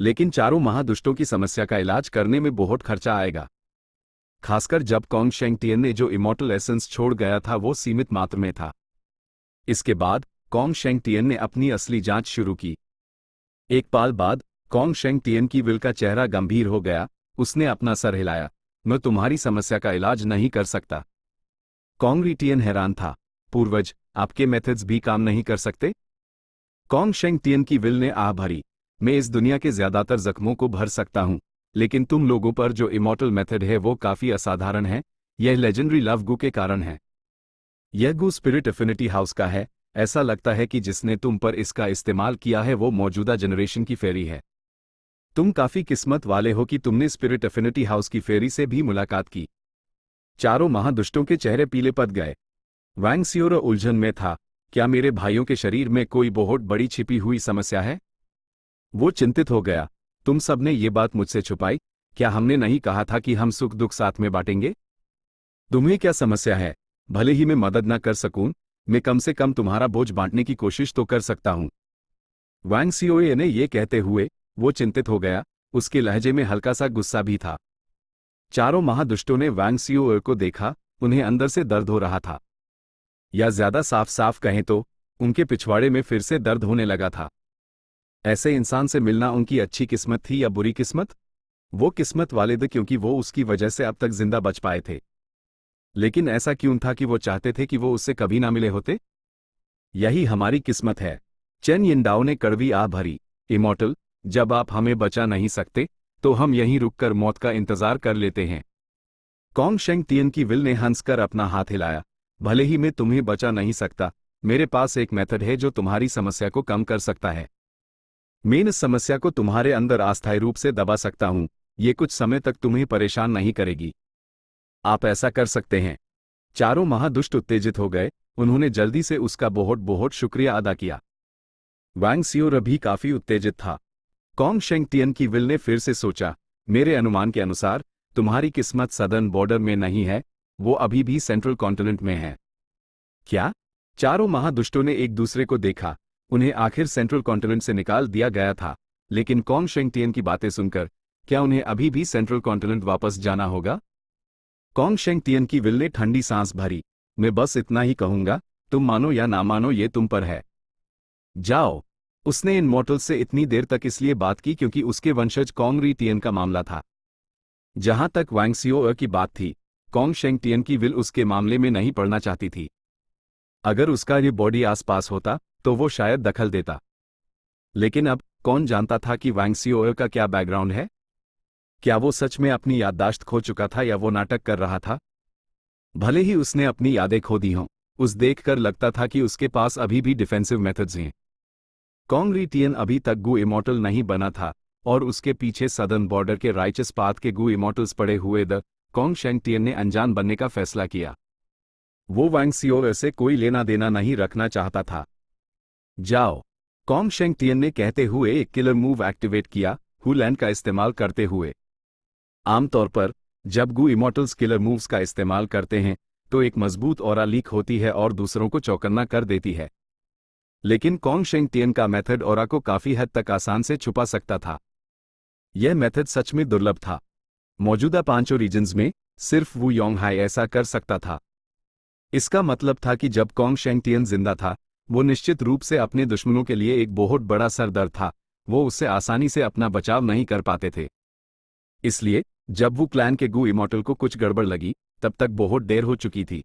लेकिन चारों महादुष्टों की समस्या का इलाज करने में बहुत खर्चा आएगा, खासकर जब कोंग शेंगटियन ने जो इमॉर्टल एसेंस छोड़ गया था वो सीमित मात्रा में था। इसके बाद कोंग शेंगटियन ने अपनी असली जांच शुरू की। एक पल बाद कोंग शेंगटियन की विल का चेहरा गंभीर हो गया, उसने अपना सर हिलाया। मैं तुम्हारी समस्या का इलाज नहीं कर सकता। कोंग रिटियन हैरान था। पूर्वज, आपके मेथड्स भी काम नहीं कर सकते? कोंग शेंगटियन की विल ने आह भरी। मैं इस दुनिया के ज्यादातर जख्मों को भर सकता हूं, लेकिन तुम लोगों पर जो इमॉर्टल मेथड है वो काफी असाधारण है। यह लेजेंडरी लव गु के कारण है। यह गु स्पिरिट एफिनिटी हाउस का है। ऐसा लगता है कि जिसने तुम पर इसका इस्तेमाल किया है वो मौजूदा जनरेशन की फेरी है। तुम काफी किस्मत वाले हो कि तुमने स्पिरिट एफिनिटी हाउस की फेरी से भी मुलाकात की। चारों महादुष्टों के चेहरे पीले पड़ गए। वांग सियोर उलझन में था। क्या मेरे भाइयों के शरीर में कोई बहुत बड़ी छिपी हुई समस्या है? वो चिंतित हो गया। तुम सबने ये बात मुझसे छुपाई? क्या हमने नहीं कहा था कि हम सुख दुख साथ में बांटेंगे? तुम्हें क्या समस्या है? भले ही मैं मदद ना कर सकूं, मैं कम से कम तुम्हारा बोझ बांटने की कोशिश तो कर सकता हूं। वांग सियोए ने ये कहते हुए वो चिंतित हो गया, उसके लहजे में हल्का सा गुस्सा भी था। चारों महादुष्टों ने वांग सियोए को देखा, उन्हें अंदर से दर्द हो रहा था। या ज्यादा साफ साफ कहें तो उनके पिछवाड़े में फिर से दर्द होने लगा था। ऐसे इंसान से मिलना उनकी अच्छी किस्मत थी या बुरी किस्मत? वो किस्मत वाले थे क्योंकि वो उसकी वजह से अब तक जिंदा बच पाए थे। लेकिन ऐसा क्यों था कि वो चाहते थे कि वो उससे कभी ना मिले होते? यही हमारी किस्मत है। चेन यिनडाओ ने कड़वी आह भरी। इमॉर्टल, जब आप हमें बचा नहीं सकते तो हम यहीं रुककर मौत का इंतजार कर लेते हैं। कोंग शेंगटियन की विल ने हंसकर अपना हाथ हिलाया। भले ही मैं तुम्हें बचा नहीं सकता, मेरे पास एक मेथड है जो तुम्हारी समस्या को कम कर सकता है। मैं इस समस्या को तुम्हारे अंदर अस्थायी रूप से दबा सकता हूं, ये कुछ समय तक तुम्हें परेशान नहीं करेगी। आप ऐसा कर सकते हैं। चारों महादुष्ट उत्तेजित हो गए, उन्होंने जल्दी से उसका बहुत बहुत शुक्रिया अदा किया। वांग सियोर भी काफी उत्तेजित था। कोंग शेंगटियन की विल ने फिर से सोचा, मेरे अनुमान के अनुसार तुम्हारी किस्मत सदर्न बॉर्डर में नहीं है, वो अभी भी सेंट्रल कॉन्टिनेंट में है। क्या? चारों महादुष्टों ने एक दूसरे को देखा। उन्हें आखिर सेंट्रल कॉन्टिनेंट से निकाल दिया गया था, लेकिन कोंग शेंगटियन की बातें सुनकर क्या उन्हें अभी भी सेंट्रल कॉन्टिनेंट वापस जाना होगा? कोंग शेंगटियन की विल ने ठंडी सांस भरी। मैं बस इतना ही कहूंगा, तुम मानो या ना मानो ये तुम पर है। जाओ। उसने इन मॉर्टल से इतनी देर तक इसलिए बात की क्योंकि उसके वंशज कोंग रिटियन का मामला था। जहां तक वांग सियोए की बात थी, कोंग शेंगटियन की विल उसके मामले में नहीं पड़ना चाहती थी। अगर उसका ये बॉडी आसपास होता तो वो शायद दखल देता। लेकिन अब कौन जानता था कि वांग सिओ का क्या बैकग्राउंड है? क्या वो सच में अपनी याददाश्त खो चुका था या वो नाटक कर रहा था? भले ही उसने अपनी यादें खो दी हों, उस देखकर लगता था कि उसके पास अभी भी डिफेंसिव मेथड्स हैं। कॉन्ग री टियन अभी तक गु इमॉर्टल नहीं बना था और उसके पीछे सदर्न बॉर्डर के राइचस पाथ के गु इमॉर्टल्स पड़े हुए द कॉन्ग शेंग टियन ने अनजान बनने का फैसला किया। वो वांग सिओ से कोई लेना देना नहीं रखना चाहता था। जाओ, कॉन्ग शेंग टियन ने कहते हुए एक किलर मूव एक्टिवेट किया, हुलैंड का इस्तेमाल करते हुए। आमतौर पर जब गु इमॉर्टल्स किलर मूव्स का इस्तेमाल करते हैं तो एक मजबूत ऑरा लीक होती है और दूसरों को चौकन्ना कर देती है। लेकिन कॉन्ग शेंग टियन का मेथड ऑरा को काफी हद तक आसान से छुपा सकता था। यह मेथड सच में दुर्लभ था। मौजूदा पांचों रीजन्स में सिर्फ वू योंग हाई ऐसा कर सकता था। इसका मतलब था कि जब कॉन्ग शेंग टियन जिंदा था, वो निश्चित रूप से अपने दुश्मनों के लिए एक बहुत बड़ा सरदर्द था। वो उससे आसानी से अपना बचाव नहीं कर पाते थे। इसलिए जब वो क्लैन के गु इमॉर्टल को कुछ गड़बड़ लगी, तब तक बहुत देर हो चुकी थी।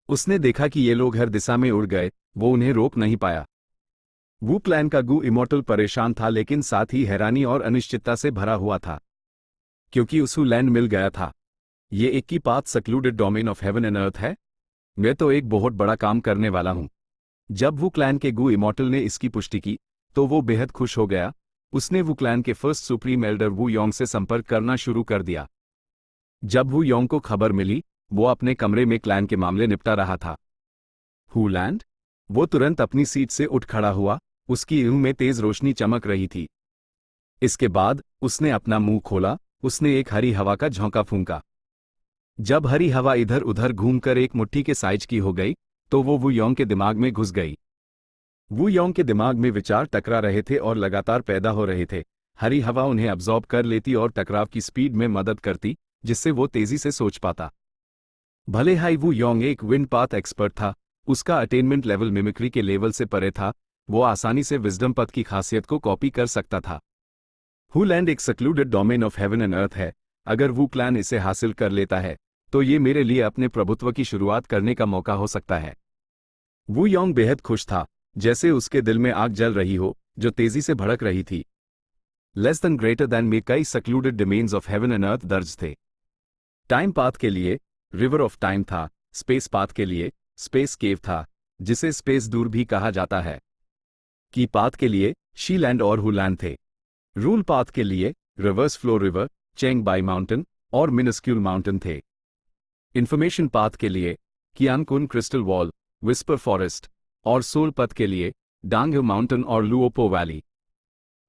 उसने देखा कि ये लोग हर दिशा में उड़ गए, वो उन्हें रोक नहीं पाया। वू क्लैन का गु इमॉर्टल परेशान था लेकिन साथ ही हैरानी और अनिश्चितता से भरा हुआ था, क्योंकि उसू लैंड मिल गया था। ये एक की path secluded domain of heaven and earth है। मैं तो एक बहुत बड़ा काम करने वाला हूं। जब वू क्लैन के गु इमॉर्टल ने इसकी पुष्टि की तो वो बेहद खुश हो गया। उसने वू क्लैन के फर्स्ट सुप्रीम एल्डर वू योंग से संपर्क करना शुरू कर दिया। जब वू योंग को खबर मिली, वो अपने कमरे में क्लैन के मामले निपटा रहा था। हुलैंड? वो तुरंत अपनी सीट से उठ खड़ा हुआ, उसकी आंखों में तेज रोशनी चमक रही थी। इसके बाद उसने अपना मुंह खोला, उसने एक हरी हवा का झोंका फूंका। जब हरी हवा इधर उधर घूमकर एक मुट्ठी के साइज की हो गई तो वो वू योंग के दिमाग में घुस गई। वू योंग के दिमाग में विचार टकरा रहे थे और लगातार पैदा हो रहे थे। हरी हवा उन्हें अब्जॉर्ब कर लेती और टकराव की स्पीड में मदद करती, जिससे वो तेजी से सोच पाता। भले ही वू योंग एक विंड पाथ एक्सपर्ट था, उसका अटेनमेंट लेवल मिमिक्री के लेवल से परे था। वो आसानी से विजडम पथ की खासियत को कॉपी कर सकता था। हुलैंड एक secluded domain of heaven and earth है। अगर वू क्लैन इसे हासिल कर लेता है तो ये मेरे लिए अपने प्रभुत्व की शुरुआत करने का मौका हो सकता है। वू योंग बेहद खुश था, जैसे उसके दिल में आग जल रही हो जो तेजी से भड़क रही थी। लेस देन ग्रेटर देन में कई secluded domains of heaven and earth दर्ज थे। टाइम पाथ के लिए रिवर ऑफ टाइम था, स्पेस पाथ के लिए स्पेस केव था, जिसे स्पेस दूर भी कहा जाता है। की पाथ के लिए शीलैंड और हुलैंड थे। रूल पाथ के लिए reverse flow river, Cheng Bai mountain और मिनिस्क्यूल माउंटेन थे। इंफॉर्मेशन पाथ के लिए Qiankun crystal wall, whisper forest और सोल पथ के लिए डांग माउंटेन और लुओपो वैली।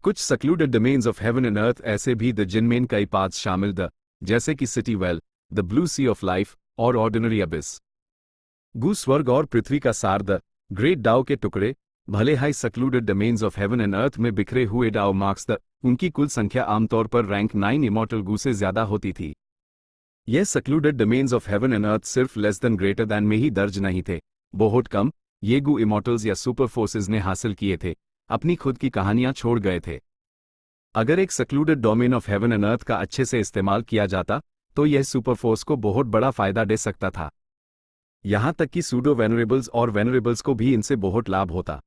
कुछ secluded domains of heaven and earth ऐसे भी द जिनमें कई पाथ्स शामिल द जैसे कि city well, the blue sea of life और ऑर्डिनरी अबिस। गु स्वर्ग और पृथ्वी का सार द ग्रेट डाओ के टुकड़े। भले हाई secluded domains of heaven and earth में बिखरे हुए डाओ मार्क्स द उनकी कुल संख्या आमतौर पर रैंक 9 इमॉर्टल गु से ज्यादा होती थी। यह secluded domains of heaven and earth सिर्फ लेस देन ग्रेटर देन में ही दर्ज नहीं थे। बहुत कम ये गु इमॉर्टल्स या सुपर फोर्सेज ने हासिल किए थे, अपनी खुद की कहानियां छोड़ गए थे। अगर एक secluded domain of heaven and earth का अच्छे से इस्तेमाल किया जाता तो यह सुपर फोर्स को बहुत बड़ा फायदा दे सकता था। यहां तक कि सूडो वेनरेबल्स और वेनरेबल्स को भी इनसे बहुत लाभ होता।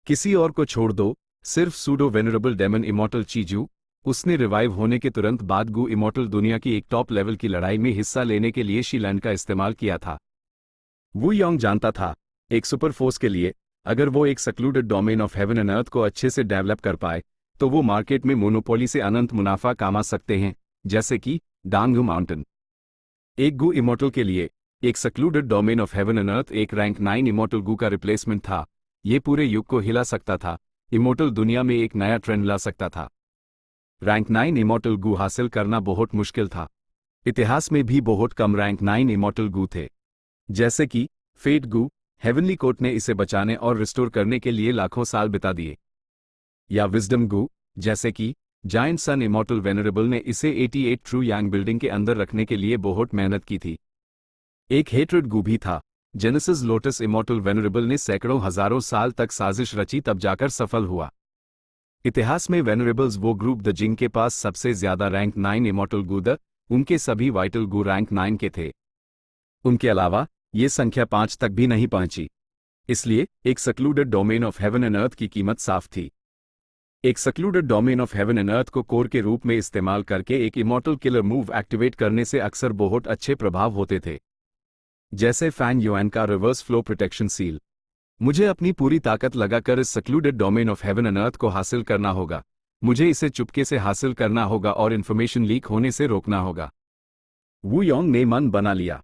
किसी और को छोड़ दो, सिर्फ सूडो वेनरेबल डेमन इमॉर्टल चीजू, उसने रिवाइव होने के तुरंत बाद गु इमॉर्टल दुनिया की एक टॉप लेवल की लड़ाई में हिस्सा लेने के लिए शीलैंड का इस्तेमाल किया था। वू योंग जानता था, एक सुपर फोर्स के लिए अगर वो एक secluded domain of heaven and earth को अच्छे से डेवलप कर पाए तो वो मार्केट में मोनोपोली से अनंत मुनाफा कमा सकते हैं, जैसे कि डांग माउंटेन। एक गु इमॉर्टल के लिए एक secluded domain of heaven and earth एक रैंक 9 इमॉर्टल गु का रिप्लेसमेंट था। ये पूरे युग को हिला सकता था, इमॉर्टल दुनिया में एक नया ट्रेंड ला सकता था। रैंक 9 इमॉर्टल गु हासिल करना बहुत मुश्किल था। इतिहास में भी बहुत कम रैंक 9 इमॉर्टल गु थे, जैसे कि फेट गु। हेवनली कोर्ट ने इसे बचाने और रिस्टोर करने के लिए लाखों साल बिता दिए। या विजडम गु, जैसे कि जायंट सन इमॉर्टल वेनरेबल ने इसे 88 ट्रू यांग बिल्डिंग के अंदर रखने के लिए बहुत मेहनत की थी। एक हेट्रेड गु भी था, जेनेसिस लोटस इमॉर्टल वेनरेबल ने सैकड़ों हजारों साल तक साजिश रची तब जाकर सफल हुआ। इतिहास में वेनरेबल्स वो ग्रुप द जिनके पास सबसे ज्यादा रैंक 9 इमॉर्टल गु द उनके सभी वाइटल गु रैंक 9 के थे। उनके अलावा ये संख्या 5 तक भी नहीं पहुंची। इसलिए एक secluded domain of heaven and earth की कीमत साफ थी। एक secluded domain of heaven and earth को कोर के रूप में इस्तेमाल करके एक इमॉर्टल किलर मूव एक्टिवेट करने से अक्सर बहुत अच्छे प्रभाव होते थे, जैसे फैंग युआन का रिवर्स फ्लो प्रोटेक्शन सील। मुझे अपनी पूरी ताकत लगाकर इस secluded domain of heaven and earth को हासिल करना होगा। मुझे इसे चुपके से हासिल करना होगा और इन्फॉर्मेशन लीक होने से रोकना होगा। वू योंग ने मन बना लिया।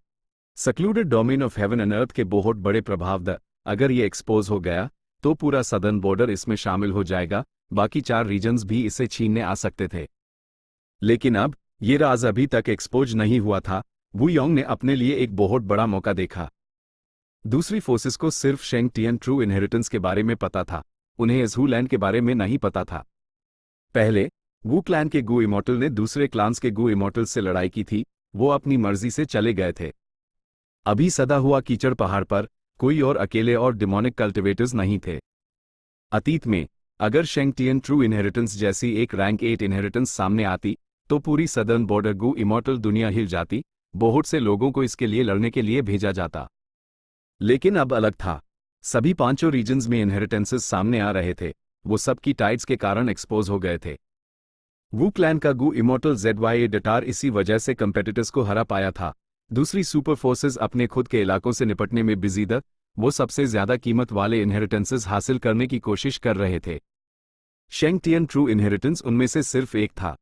Secluded domain of heaven and earth के बहुत बड़े प्रभाव अगर ये एक्सपोज हो गया तो पूरा सदर्न बॉर्डर इसमें शामिल हो जाएगा। बाकी 4 रीजन्स भी इसे छीनने आ सकते थे। लेकिन अब ये राज अभी तक एक्सपोज नहीं हुआ था। वू योंग ने अपने लिए एक बहुत बड़ा मौका देखा। दूसरी फोर्सेस को सिर्फ शेंग टियन ट्रू इनहेरिटेंस के बारे में पता था, उन्हें इस हू लैंड के बारे में नहीं पता था। पहले वू क्लैन के गू इमॉर्टल ने दूसरे क्लान्स के गू इमॉर्टल से लड़ाई की थी, वो अपनी मर्जी से चले गए थे। अभी सदा हुआ कीचड़ पहाड़ पर कोई और अकेले और डिमोनिक कल्टिवेटर्स नहीं थे। अतीत में अगर शेंग टियन ट्रू इनहेरिटेंस जैसी एक रैंक 8 इनहेरिटेंस सामने आती तो पूरी सदर्न बॉर्डर गू इमॉर्टल दुनिया हिल जाती, बहुत से लोगों को इसके लिए लड़ने के लिए भेजा जाता। लेकिन अब अलग था। सभी 5 रीजन्स में इनहेरिटेंसेस सामने आ रहे थे, वो सब की टाइड्स के कारण एक्सपोज हो गए थे। वू क्लैन का गू इमॉर्टल ZYA डटार इसी वजह से कंपेटिटर्स को हरा पाया था। दूसरी सुपर फोर्सेस अपने खुद के इलाकों से निपटने में बिजी थे, वो सबसे ज्यादा कीमत वाले इनहेरिटेंसेस हासिल करने की कोशिश कर रहे थे। शेंग टियन ट्रू इनहेरिटेंस उनमें से सिर्फ एक था।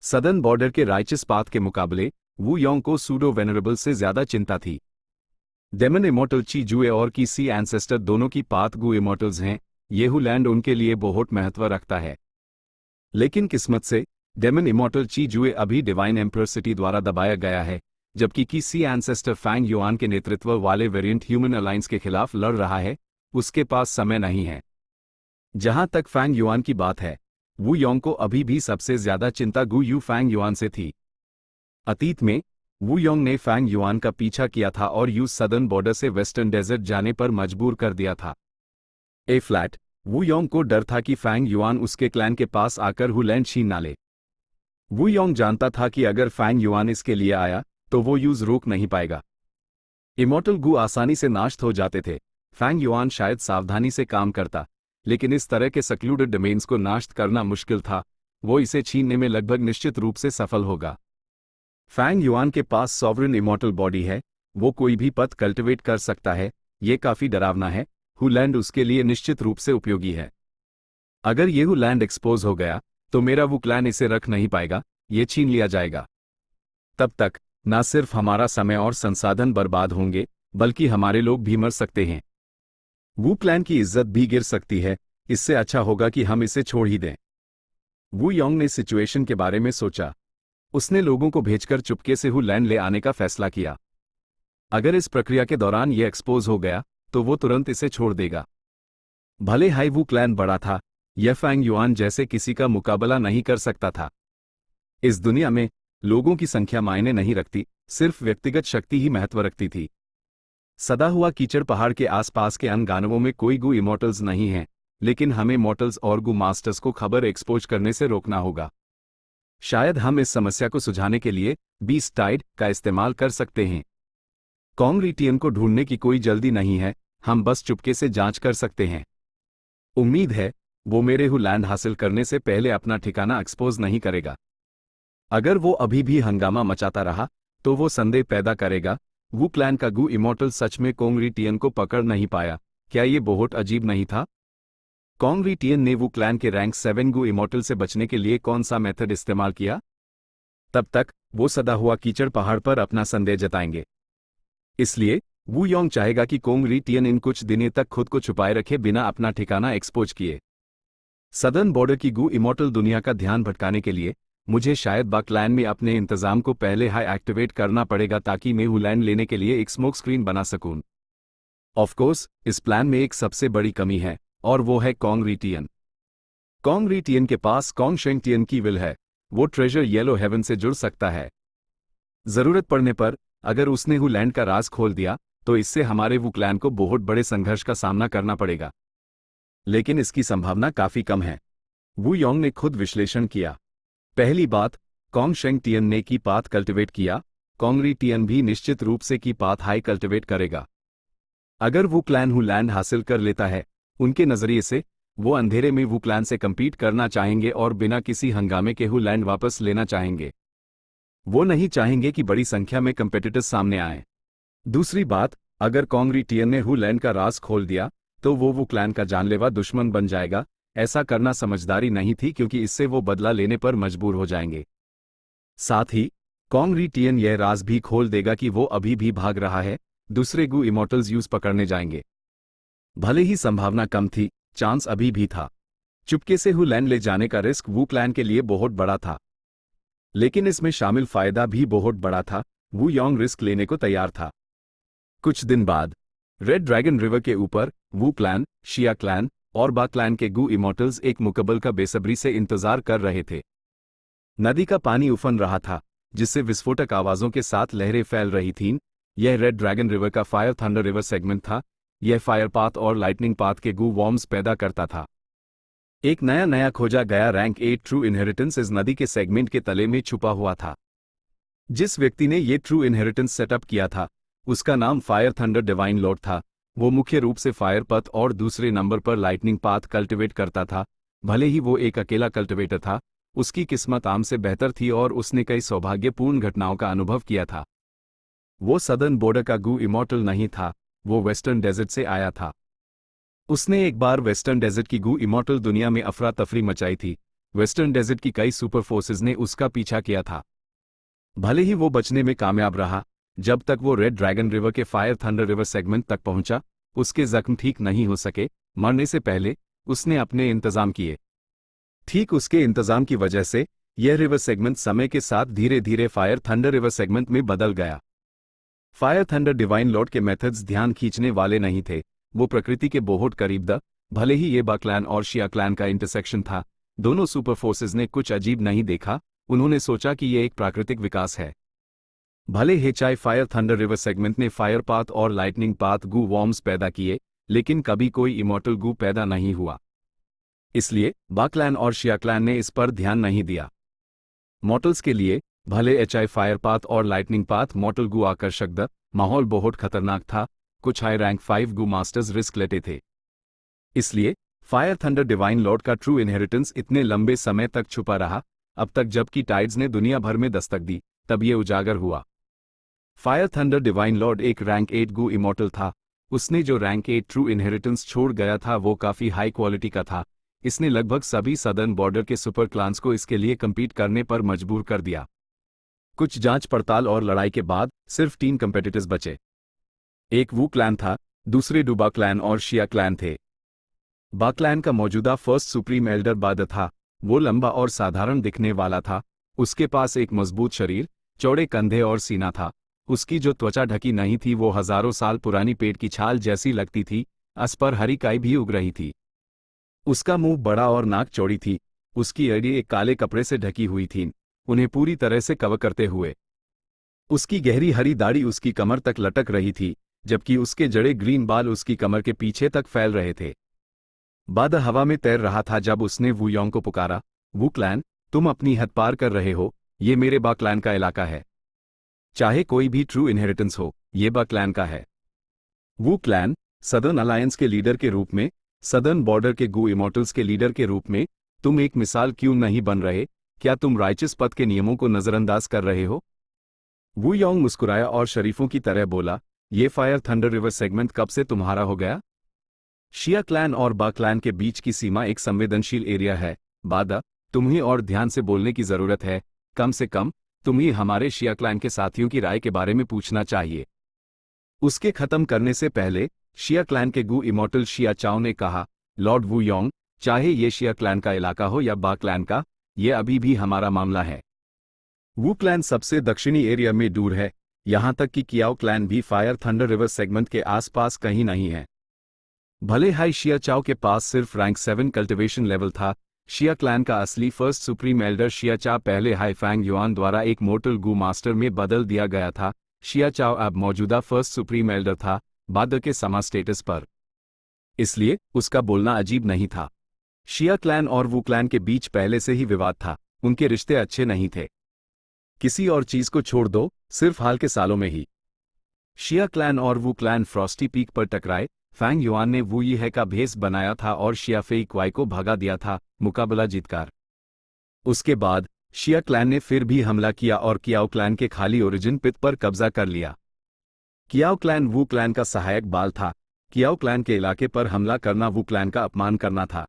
सदर्न बॉर्डर के राइचस पाथ के मुकाबले वू योंग को सूडो वेनरेबल से ज्यादा चिंता थी। डेमन इमॉर्टल ची जुए और की सी एंसेस्टर दोनों की पाथ गू इमॉर्टल्स हैं, येहू लैंड उनके लिए बहुत महत्व रखता है। लेकिन किस्मत से डेमन इमॉर्टल ची जुए अभी डिवाइन एम्परर सिटी द्वारा दबाया गया है, जबकि की सी एंसेस्टर फैंग युआन के नेतृत्व वाले वेरिएंट ह्यूमन अलायंस के खिलाफ लड़ रहा है, उसके पास समय नहीं है। जहां तक फैंग युआन की बात है, वू योंग को अभी भी सबसे ज्यादा चिंता गू यू फैंग युआन से थी। अतीत में वू योंग ने फैंग युआन का पीछा किया था और यू सदर्न बॉर्डर से वेस्टर्न डेजर्ट जाने पर मजबूर कर दिया था। फ्लैट वू योंग को डर था कि फैंग युआन उसके क्लैन के पास आकर हू लैंड छीन ना ले। वू योंग जानता था कि अगर फैंग युआन इसके लिए आया तो वो यूज रोक नहीं पाएगा। इमॉर्टल गू आसानी से नाश हो जाते थे। फैंग युआन शायद सावधानी से काम करता, लेकिन इस तरह के सक्लूडेड डोमेन्स को नाश करना मुश्किल था। वो इसे छीनने में लगभग निश्चित रूप से सफल होगा। फैंग युआन के पास सॉवरेन इमॉर्टल बॉडी है, वो कोई भी पथ कल्टिवेट कर सकता है। ये काफी डरावना है। हू लैंड उसके लिए निश्चित रूप से उपयोगी है। अगर ये हू लैंड एक्सपोज हो गया तो मेरा वो क्लैन इसे रख नहीं पाएगा, ये छीन लिया जाएगा। तब तक न सिर्फ हमारा समय और संसाधन बर्बाद होंगे, बल्कि हमारे लोग भी मर सकते हैं। वू क्लैन की इज्जत भी गिर सकती है। इससे अच्छा होगा कि हम इसे छोड़ ही दें। वू योंग ने सिचुएशन के बारे में सोचा। उसने लोगों को भेजकर चुपके से हू लैंड ले आने का फैसला किया। अगर इस प्रक्रिया के दौरान यह एक्सपोज हो गया तो वो तुरंत इसे छोड़ देगा। भले हाई वू क्लैन बड़ा था, यह फैंग युआन जैसे किसी का मुकाबला नहीं कर सकता था। इस दुनिया में लोगों की संख्या मायने नहीं रखती, सिर्फ व्यक्तिगत शक्ति ही महत्व रखती थी। सदा हुआ कीचड़ पहाड़ के आसपास के अनगानवों में कोई गू इमॉर्टल्स नहीं हैं, लेकिन हमें मॉर्टल्स और गू मास्टर्स को खबर एक्सपोज करने से रोकना होगा। शायद हम इस समस्या को सुझाने के लिए बीस्ट टाइड का इस्तेमाल कर सकते हैं। कॉन्ग्रीटियन को ढूंढने की कोई जल्दी नहीं है, हम बस चुपके से जांच कर सकते हैं। उम्मीद है वो मेरे हू लैंड हासिल करने से पहले अपना ठिकाना एक्सपोज नहीं करेगा। अगर वो अभी भी हंगामा मचाता रहा तो वो संदेह पैदा करेगा। वू क्लैन का गू इमॉर्टल सच में कॉन्ग्रीटियन को पकड़ नहीं पाया। क्या ये बहुत अजीब नहीं था? कॉन्ग्रीटियन ने वू क्लैन के रैंक 7 गू इमॉर्टल से बचने के लिए कौन सा मेथड इस्तेमाल किया? तब तक वो सदा हुआ कीचड़ पहाड़ पर अपना संदेह जताएंगे। इसलिए वू योंग चाहेगा कि कॉन्ग्रीटियन इन कुछ दिनों तक खुद को छुपाए रखे बिना अपना ठिकाना एक्सपोज किए। सदर्न बॉर्डर की गू इमॉर्टल दुनिया का ध्यान भटकाने के लिए मुझे शायद बाक्लैन में अपने इंतजाम को पहले हाई एक्टिवेट करना पड़ेगा ताकि मैं हू लैंड लेने के लिए एक स्मोक स्क्रीन बना सकूं। ऑफ कोर्स इस प्लान में एक सबसे बड़ी कमी है और वो है कॉन्ग्रीटियन। कॉन्ग्रीटियन के पास कॉन्ग शेंग टियन की विल है, वो ट्रेजर येलो हेवन से जुड़ सकता है। जरूरत पड़ने पर अगर उसने हू लैंड का राज खोल दिया तो इससे हमारे वू क्लैन को बहुत बड़े संघर्ष का सामना करना पड़ेगा, लेकिन इसकी संभावना काफी कम है। वू योंग ने खुद विश्लेषण किया। पहली बात, कॉन्ग शेंग टियन ने की पाथ कल्टिवेट किया, कॉन्गरी टियन भी निश्चित रूप से की पाथ हाई कल्टिवेट करेगा। अगर वू क्लैन हु लैंड हासिल कर लेता है, उनके नजरिए से वो अंधेरे में वू क्लैन से compete करना चाहेंगे और बिना किसी हंगामे के हु लैंड वापस लेना चाहेंगे। वो नहीं चाहेंगे कि बड़ी संख्या में कंपेटिटर्स सामने आएं। दूसरी बात, अगर कॉन्गरी टियन ने हु लैंड का राज खोल दिया तो वो वू क्लैन का जानलेवा दुश्मन बन जाएगा। ऐसा करना समझदारी नहीं थी क्योंकि इससे वो बदला लेने पर मजबूर हो जाएंगे। साथ ही कॉन्गरी टियन यह राज भी खोल देगा कि वो अभी भी भाग रहा है, दूसरे गू इमॉर्टल्स यूज पकड़ने जाएंगे। भले ही संभावना कम थी, चांस अभी भी था। चुपके से हु लैंड ले जाने का रिस्क वू क्लैन के लिए बहुत बड़ा था, लेकिन इसमें शामिल फायदा भी बहुत बड़ा था। वू योंग रिस्क लेने को तैयार था। कुछ दिन बाद रेड ड्रैगन रिवर के ऊपर वू क्लैन, शिया क्लैन और बा क्लैन के गू इमॉर्टल्स एक मुकबल का बेसब्री से इंतजार कर रहे थे। नदी का पानी उफन रहा था, जिससे विस्फोटक आवाजों के साथ लहरें फैल रही थीं। यह रेड ड्रैगन रिवर का फायर थंडर रिवर सेगमेंट था। यह फायर पाथ और लाइटनिंग पाथ के गू वॉर्म्स पैदा करता था। एक नया खोजा गया रैंक 8 ट्रू इनहेरिटेंस इस नदी के सेगमेंट के तले में छुपा हुआ था। जिस व्यक्ति ने ये ट्रू इनहेरिटेंस सेटअप किया था, उसका नाम फायर थंडर डिवाइन लॉर्ड था। वो मुख्य रूप से फायर पथ और दूसरे नंबर पर लाइटनिंग पाथ कल्टिवेट करता था। भले ही वो एक अकेला कल्टिवेटर था, उसकी किस्मत आम से बेहतर थी और उसने कई सौभाग्यपूर्ण घटनाओं का अनुभव किया था। वो सदर्न बॉर्डर का गू इमॉर्टल नहीं था, वो वेस्टर्न डेजर्ट से आया था। उसने एक बार वेस्टर्न डेजर्ट की गू इमॉर्टल दुनिया में अफरा तफरी मचाई थी। वेस्टर्न डेजर्ट की कई सुपर फोर्सेज ने उसका पीछा किया था। भले ही वो बचने में कामयाब रहा, जब तक वो रेड ड्रैगन रिवर के फायर थंडर रिवर सेगमेंट तक पहुंचा, उसके जख्म ठीक नहीं हो सके। मरने से पहले उसने अपने इंतजाम किए। ठीक उसके इंतजाम की वजह से यह रिवर सेगमेंट समय के साथ धीरे धीरे फायर थंडर रिवर सेगमेंट में बदल गया। फायर थंडर डिवाइन लॉर्ड के मेथड्स ध्यान खींचने वाले नहीं थे, वो प्रकृति के बहुत करीब द। भले ही ये बा क्लैन और शिया क्लैन का इंटरसेक्शन था, दोनों सुपर फोर्सेज ने कुछ अजीब नहीं देखा। उन्होंने सोचा कि यह एक प्राकृतिक विकास है। भले ही चाहे फायर थंडर रिवर सेगमेंट ने फायर पाथ और लाइटनिंग पाथ गू वॉर्म्स पैदा किए, लेकिन कभी कोई इमॉर्टल गू पैदा नहीं हुआ। इसलिए बा क्लैन और शिया क्लैन ने इस पर ध्यान नहीं दिया। मॉर्टल्स के लिए भले एचआई फायर पाथ और लाइटनिंग पाथ मॉर्टल गू आकर्षक द, माहौल बहुत खतरनाक था। कुछ हाई रैंक 5 गू मास्टर्स रिस्क लेते थे। इसलिए फायर थंडर डिवाइन लॉर्ड का ट्रू इनहेरिटेंस इतने लंबे समय तक छुपा रहा। अब तक जबकि टाइड्स ने दुनिया भर में दस्तक दी, तब ये उजागर हुआ। फायर थंडर डिवाइन लॉर्ड एक रैंक 8 गू इमॉर्टल था। उसने जो रैंक 8 ट्रू इनहेरिटेंस छोड़ गया था वो काफी हाई क्वालिटी का था। इसने लगभग सभी सदर्न बॉर्डर के सुपर क्लान्स को इसके लिए compete करने पर मजबूर कर दिया। कुछ जांच पड़ताल और लड़ाई के बाद सिर्फ 3 कंपेटिटर्स बचे। एक वू क्लैन था, दूसरे डुबा क्लैन और शिया क्लैन थे। बा क्लैन का मौजूदा फर्स्ट सुप्रीम एल्डर बाद था। वो लंबा और साधारण दिखने वाला था। उसके पास एक मजबूत शरीर, चौड़े कंधे और सीना था। उसकी जो त्वचा ढकी नहीं थी वो हजारों साल पुरानी पेट की छाल जैसी लगती थी। अस पर हरी काई भी उग रही थी। उसका मुंह बड़ा और नाक चौड़ी थी। उसकी एड़ी एक काले कपड़े से ढकी हुई थी, उन्हें पूरी तरह से कवर करते हुए। उसकी गहरी हरी दाढ़ी उसकी कमर तक लटक रही थी, जबकि उसके जड़े ग्रीन बाल उसकी कमर के पीछे तक फैल रहे थे। बाद हवा में तैर रहा था जब उसने वू योंग को पुकारा, वू क्लैन, तुम अपनी हद पार कर रहे हो। ये मेरे बा क्लैन का इलाका है। चाहे कोई भी ट्रू इनहेरिटेंस हो, ये बा क्लैन का है। वू क्लैन सदर्न अलायंस के लीडर के रूप में, सदर्न बॉर्डर के गू इमॉर्टल्स के लीडर के रूप में तुम एक मिसाल क्यों नहीं बन रहे? क्या तुम राइचस पथ के नियमों को नजरअंदाज कर रहे हो? वू योंग मुस्कुराया और शरीफों की तरह बोला, ये फायर थंडर रिवर सेगमेंट कब से तुम्हारा हो गया? शिया क्लैन और बा क्लैन के बीच की सीमा एक संवेदनशील एरिया है। बादा, तुम्हें और ध्यान से बोलने की जरूरत है। कम से कम तुम्हें हमारे शिया क्लैन के साथियों की राय के बारे में पूछना चाहिए। उसके खत्म करने से पहले शिया क्लैन के गू इमॉर्टल शिया चाओ ने कहा, लॉर्ड वू योंग, चाहे ये शिया क्लैन का इलाका हो या बा क्लैन का, ये अभी भी हमारा मामला है। वू क्लैन सबसे दक्षिणी एरिया में दूर है, यहां तक कि कियाओ क्लैन भी फायर थंडर रिवर सेगमेंट के आसपास कहीं नहीं है। भले हाई शिया चाओ के पास सिर्फ रैंक 7 कल्टिवेशन लेवल था। शिया क्लैन का असली फर्स्ट सुप्रीम एल्डर शिया चाओ पहले हाई फैंग युआन द्वारा एक मोर्टल गू मास्टर में बदल दिया गया था। शिया चाओ अब मौजूदा फर्स्ट सुप्रीम एल्डर था, बाद के समा स्टेटस पर। इसलिए उसका बोलना अजीब नहीं था। शिया क्लैन और वू क्लैन के बीच पहले से ही विवाद था, उनके रिश्ते अच्छे नहीं थे। किसी और चीज को छोड़ दो, सिर्फ हाल के सालों में ही शिया क्लैन और वू क्लैन फ्रॉस्टी पीक पर टकराए। फैंग युआन ने वू यीहे का भेस बनाया था और शिया फेई क्वाई को भगा दिया था, मुकाबला जीतकर। उसके बाद शिया क्लैन ने फिर भी हमला किया और कियाओ क्लैन के खाली ओरिजिन पिट पर कब्जा कर लिया। कियाओ क्लैन वू क्लैन का सहायक बाल था। कियाओ क्लैन के इलाके पर हमला करना वू क्लैन का अपमान करना था।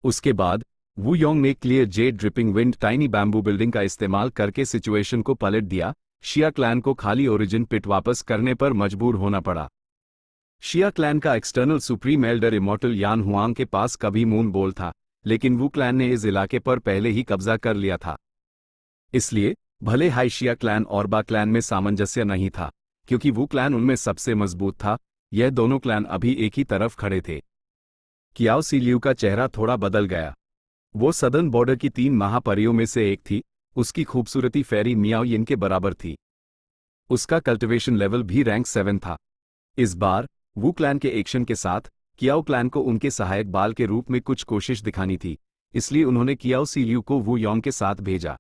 उसके बाद वू योंग ने clear Z dripping wind tiny bamboo building का इस्तेमाल करके सिचुएशन को पलट दिया। शिया क्लैन को खाली ओरिजिन पिट वापस करने पर मजबूर होना पड़ा। शिया क्लैन का एक्सटर्नल सुप्रीम एल्डर इमॉर्टल यान हुआंग के पास कभी मून बोल था, लेकिन वू क्लैन ने इस इलाके पर पहले ही कब्जा कर लिया था। इसलिए भले हाई शिया क्लैन और बा क्लैन में सामंजस्य नहीं था, क्योंकि वू क्लैन उनमें सबसे मजबूत था। यह दोनों क्लैन अभी एक ही तरफ खड़े थे। कियाओ सी लियू का चेहरा थोड़ा बदल गया। वो सदर्न बॉर्डर की 3 महापरियों में से एक थी। उसकी खूबसूरती फेरी मियाओ यिन के बराबर थी। उसका कल्टिवेशन लेवल भी रैंक 7 था। इस बार वू क्लैन के एक्शन के साथ कियाओ क्लैन को उनके सहायक बाल के रूप में कुछ कोशिश दिखानी थी, इसलिए उन्होंने कियाओ सी लियू को वू योंग के साथ भेजा।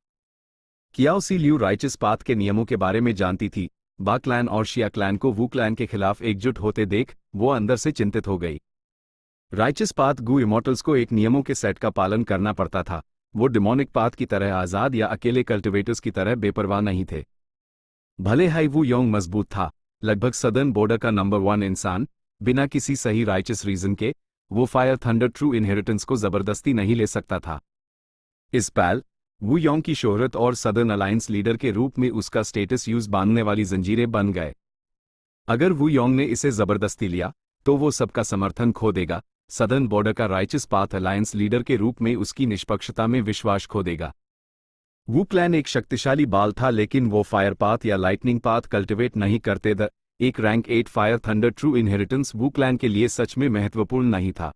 कियाओ सी लियू राइचस पाथ के नियमों के बारे में जानती थी। बा क्लैन और शिया क्लैन को वू क्लैन के खिलाफ एकजुट होते देख वो अंदर से चिंतित हो गई। राइचस पाथ गू इमॉर्टल्स को एक नियमों के सेट का पालन करना पड़ता था। वो डिमोनिक पाथ की तरह आज़ाद या अकेले कल्टिवेटर्स की तरह बेपरवाह नहीं थे। भले हाई वू योंग मजबूत था, लगभग सदर्न बॉर्डर का नंबर 1 इंसान, बिना किसी सही राइचस रीजन के वो फायर थंडर ट्रू इनहेरिटेंस को जबरदस्ती नहीं ले सकता था। इस पैल वू योंग की शोहरत और सदर्न अलायंस लीडर के रूप में उसका स्टेटस यूज बांधने वाली जंजीरें बन गए। अगर वू योंग ने इसे जबरदस्ती लिया तो वो सबका समर्थन खो देगा। सदर्न बॉर्डर का राइचस पाथ अलायंस लीडर के रूप में उसकी निष्पक्षता में विश्वास खो देगा। वू क्लैन एक शक्तिशाली बाल था, लेकिन वो फायर पाथ या लाइटनिंग पाथ कल्टिवेट नहीं करते थे। एक rank 8 fire thunder true inheritance Wu clan के लिए सच में महत्वपूर्ण नहीं था।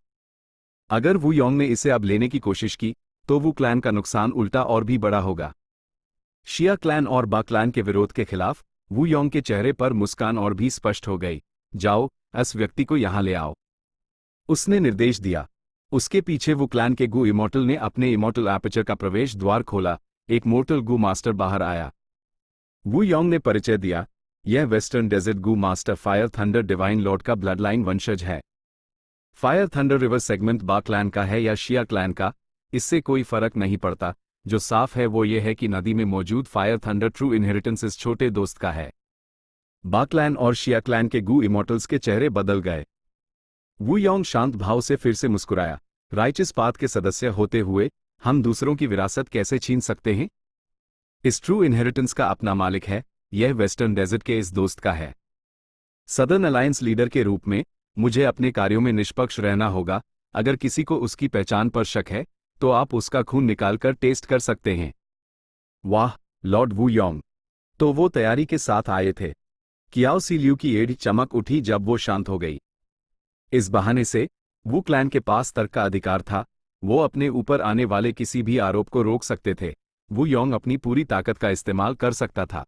अगर वू योंग ने इसे अब लेने की कोशिश की तो वू क्लैन का नुकसान उल्टा और भी बड़ा होगा। शिया क्लैन और बा क्लैन के विरोध के खिलाफ वू योंग के चेहरे पर मुस्कान और भी स्पष्ट हो गई। जाओ, इस व्यक्ति को यहां ले आओ, उसने निर्देश दिया। उसके पीछे वू क्लैन के गू इमॉर्टल ने अपने इमॉर्टल एपर्चर का प्रवेश द्वार खोला। एक मोर्टल गू मास्टर बाहर आया। वू योंग ने परिचय दिया, यह western desert Gu master fire thunder divine lord का ब्लडलाइन वंशज है। Fire thunder river segment Ba clan का है या शिया क्लैन का, इससे कोई फर्क नहीं पड़ता। जो साफ है वो ये है कि नदी में मौजूद फायर थंडर ट्रू इनहेरिटेंस इस छोटे दोस्त का है। बा क्लैन और शिया क्लैन के गू इमॉर्टल्स के चेहरे बदल गए। वू योंग शांत भाव से फिर से मुस्कुराया। राइचस पाथ के सदस्य होते हुए हम दूसरों की विरासत कैसे छीन सकते हैं? इस ट्रू इनहेरिटेंस का अपना मालिक है, यह वेस्टर्न डेजर्ट के इस दोस्त का है। सदर्न अलायंस लीडर के रूप में मुझे अपने कार्यों में निष्पक्ष रहना होगा। अगर किसी को उसकी पहचान पर शक है तो आप उसका खून निकालकर टेस्ट कर सकते हैं। वाह, लॉर्ड वू योंग तो वो तैयारी के साथ आए थे। कियाओ सी लियू की एड़ी चमक उठी जब वो शांत हो गई। इस बहाने से वू क्लैन के पास तर्क का अधिकार था। वो अपने ऊपर आने वाले किसी भी आरोप को रोक सकते थे। वू योंग अपनी पूरी ताकत का इस्तेमाल कर सकता था।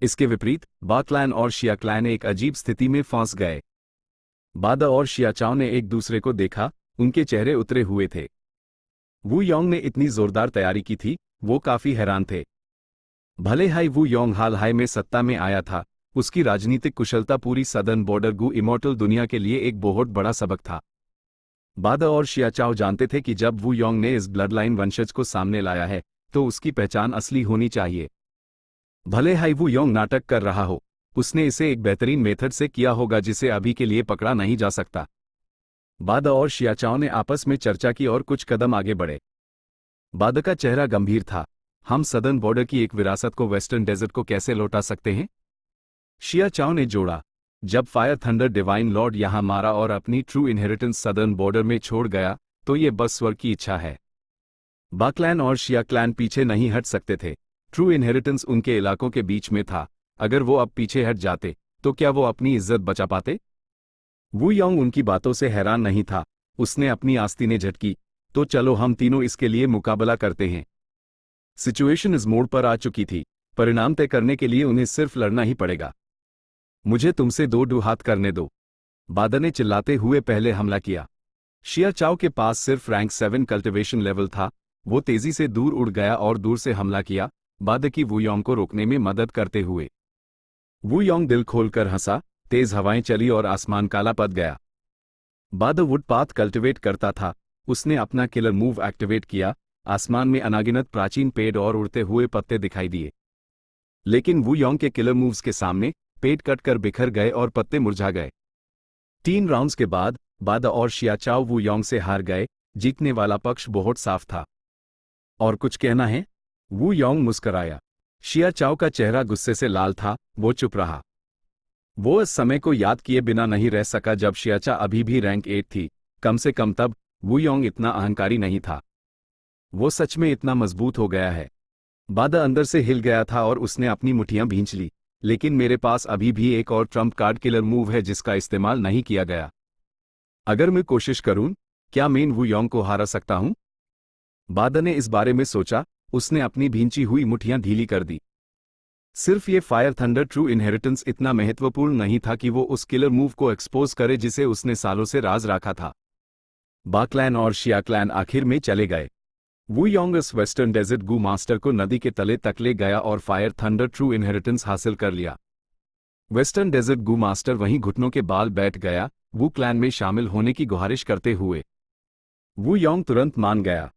इसके विपरीत बा क्लैन और शिया क्लैन एक अजीब स्थिति में फंस गए। बादा और शियाचाओ ने एक दूसरे को देखा, उनके चेहरे उतरे हुए थे। वू योंग ने इतनी जोरदार तैयारी की थी, वो काफी हैरान थे। भले हाई वू योंग हाल हाल में सत्ता में आया था, उसकी राजनीतिक कुशलता पूरी सदर्न बॉर्डर गू इमॉर्टल दुनिया के लिए एक बहुत बड़ा सबक था। बादा और शियाचाओ जानते थे कि जब वू योंग ने इस ब्लडलाइन वंशज को सामने लाया है तो उसकी पहचान असली होनी चाहिए। भले हाई वू योंग नाटक कर रहा हो, उसने इसे एक बेहतरीन मेथड से किया होगा जिसे अभी के लिए पकड़ा नहीं जा सकता। बादा और शियाचाओ ने आपस में चर्चा की और कुछ कदम आगे बढ़े। बादा का चेहरा गंभीर था। हम सदर्न बॉर्डर की एक विरासत को वेस्टर्न डेजर्ट को कैसे लौटा सकते हैं? शियाचाओ ने जोड़ा, जब फायर थंडर डिवाइन लॉर्ड यहां मारा और अपनी ट्रू इनहेरिटेंस सदर्न बॉर्डर में छोड़ गया तो ये बस स्वर्ग की इच्छा है। बा क्लैन और शिया क्लैन पीछे नहीं हट सकते थे। ट्रू इनहेरिटेंस उनके इलाकों के बीच में था। अगर वो अब पीछे हट जाते तो क्या वो अपनी इज्जत बचा पाते? वू योंग उनकी बातों से हैरान नहीं था। उसने अपनी आस्तीनें झटकी, तो चलो हम तीनों इसके लिए मुकाबला करते हैं। सिचुएशन इस मोड़ पर आ चुकी थी। परिणाम तय करने के लिए उन्हें सिर्फ लड़ना ही पड़ेगा। मुझे तुमसे दो हाथ करने दो, बादा ने चिल्लाते हुए पहले हमला किया। शियाचाओ के पास सिर्फ रैंक 7 कल्टिवेशन लेवल था। वो तेजी से दूर उड़ गया और दूर से हमला किया। बाद की वू योंग को रोकने में मदद करते हुए। वू योंग दिल खोलकर हंसा, तेज हवाएं चली और आसमान काला पड़ गया। बाद वुड पाथ कल्टिवेट करता था, उसने अपना किलर मूव एक्टिवेट किया। आसमान में अनागिनत प्राचीन पेड़ और उड़ते हुए पत्ते दिखाई दिए। लेकिन वू योंग के किलर मूव्स के सामने पेड़ कटकर बिखर गए और पत्ते मुरझा गए। 3 राउंड्स के बाद बादा और शियाचाओ वू योंग से हार गए। जीतने वाला पक्ष बहुत साफ था। और कुछ कहना है? वू योंग मुस्कराया। शियाचाओ का चेहरा गुस्से से लाल था, वो चुप रहा। वो इस समय को याद किए बिना नहीं रह सका जब शियाचा अभी भी रैंक 8 थी। कम से कम तब वू योंग इतना अहंकारी नहीं था। वो सच में इतना मजबूत हो गया है। बादा अंदर से हिल गया था और उसने अपनी मुट्ठियां भींच ली। लेकिन मेरे पास अभी भी एक और ट्रम्प कार्ड किलर मूव है जिसका इस्तेमाल नहीं किया गया। अगर मैं कोशिश करूं, क्या मैं वू योंग को हरा सकता हूं? बादा ने इस बारे में सोचा। उसने अपनी भींची हुई मुट्ठियां ढीली कर दी। सिर्फ ये फायर थंडर ट्रू इनहेरिटेंस इतना महत्वपूर्ण नहीं था कि वो उस किलर मूव को एक्सपोज करे जिसे उसने सालों से राज रखा था। बा क्लैन और शिया क्लैन आखिर में चले गए। वू योंग इस वेस्टर्न डेजर्ट गू मास्टर को नदी के तले तक ले गया और फायर थंडर ट्रू इनहेरिटेंस हासिल कर लिया। वेस्टर्न डेजर्ट गू मास्टर वहीं घुटनों के बाल बैठ गया, वू क्लैन में शामिल होने की गुहारिश करते हुए। वू योंग तुरंत मान गया।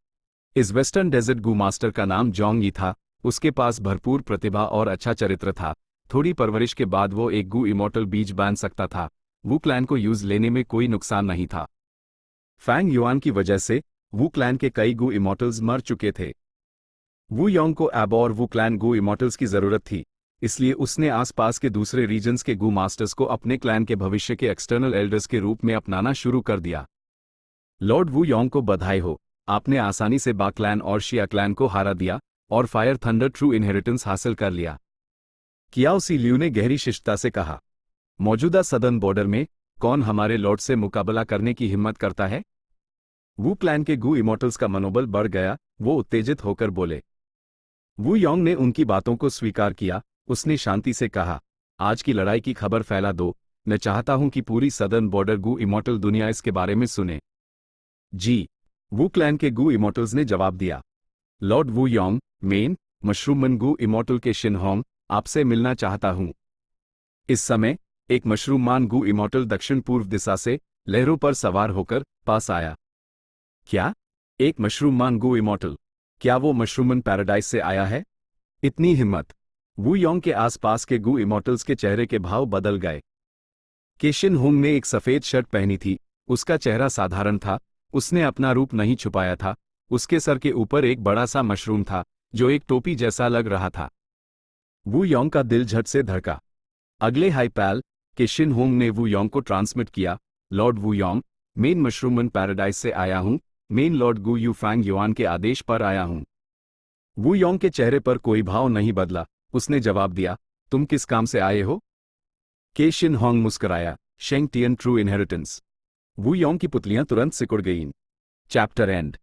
इस वेस्टर्न डेजर्ट गू मास्टर का नाम जोंग यी था। उसके पास भरपूर प्रतिभा और अच्छा चरित्र था। थोड़ी परवरिश के बाद वो एक गू इमॉर्टल बीज बन सकता था। वू क्लैन को यूज लेने में कोई नुकसान नहीं था। फैंग युआन की वजह से वू क्लैन के कई गू इमॉर्टल्स मर चुके थे। वू योंग को अब और वू क्लैन गू इमॉर्टल्स की जरूरत थी, इसलिए उसने आसपास के दूसरे रीजन्स के गू मास्टर्स को अपने क्लैन के भविष्य के एक्सटर्नल एल्डर्स के रूप में अपनाना शुरू कर दिया। लॉर्ड वू योंग को बधाई हो, आपने आसानी से बा क्लैन और शिया क्लैन को हरा दिया और फायर थंडर ट्रू इनहेरिटेंस हासिल कर लिया। कियाओ सी लियू ने गहरी शिष्टता से कहा। मौजूदा सदर्न बॉर्डर में कौन हमारे लॉर्ड से मुकाबला करने की हिम्मत करता है? वू क्लैन के गू इमॉर्टल्स का मनोबल बढ़ गया। वो उत्तेजित होकर बोले। वू योंग ने उनकी बातों को स्वीकार किया। उसने शांति से कहा, आज की लड़ाई की खबर फैला दो। मैं चाहता हूं कि पूरी सदर्न बॉर्डर गू इमॉर्टल दुनिया इसके बारे में सुने। जी, वू क्लैन के गू इमॉर्टल्स ने जवाब दिया। लॉर्ड वू योंग, मेन मशरूमन गू इमॉर्टल के शिनहोंग, आपसे मिलना चाहता हूं। इस समय एक मशरूमान गू इमॉर्टल दक्षिण पूर्व दिशा से लहरों पर सवार होकर पास आया। क्या? एक मशरूमान गू इमॉर्टल? क्या वो मशरूमन पैराडाइज से आया है? इतनी हिम्मत! वू योंग के आसपास के गू इमॉर्टल्स के चेहरे के भाव बदल गए। केशिन हुंग ने एक सफेद शर्ट पहनी थी। उसका चेहरा साधारण था। उसने अपना रूप नहीं छुपाया था। उसके सर के ऊपर एक बड़ा सा मशरूम था जो एक टोपी जैसा लग रहा था। वू योंग का दिल झट से धड़का। अगले हाई पैल केशिन हुंग ने वू योंग को ट्रांसमिट किया। लॉर्ड वू योंग, मेन मशरूमन पैराडाइज से आया हूं। मेन lord Gu Yu Fang Yuan के आदेश पर आया हूं। वू योंग के चेहरे पर कोई भाव नहीं बदला। उसने जवाब दिया, तुम किस काम से आए हो? केशिन होंग मुस्कुराया। शेंग टियन ट्रू इनहेरिटेंस। वू योंग की पुतलियां तुरंत सिकुड़ गईं। Chapter and.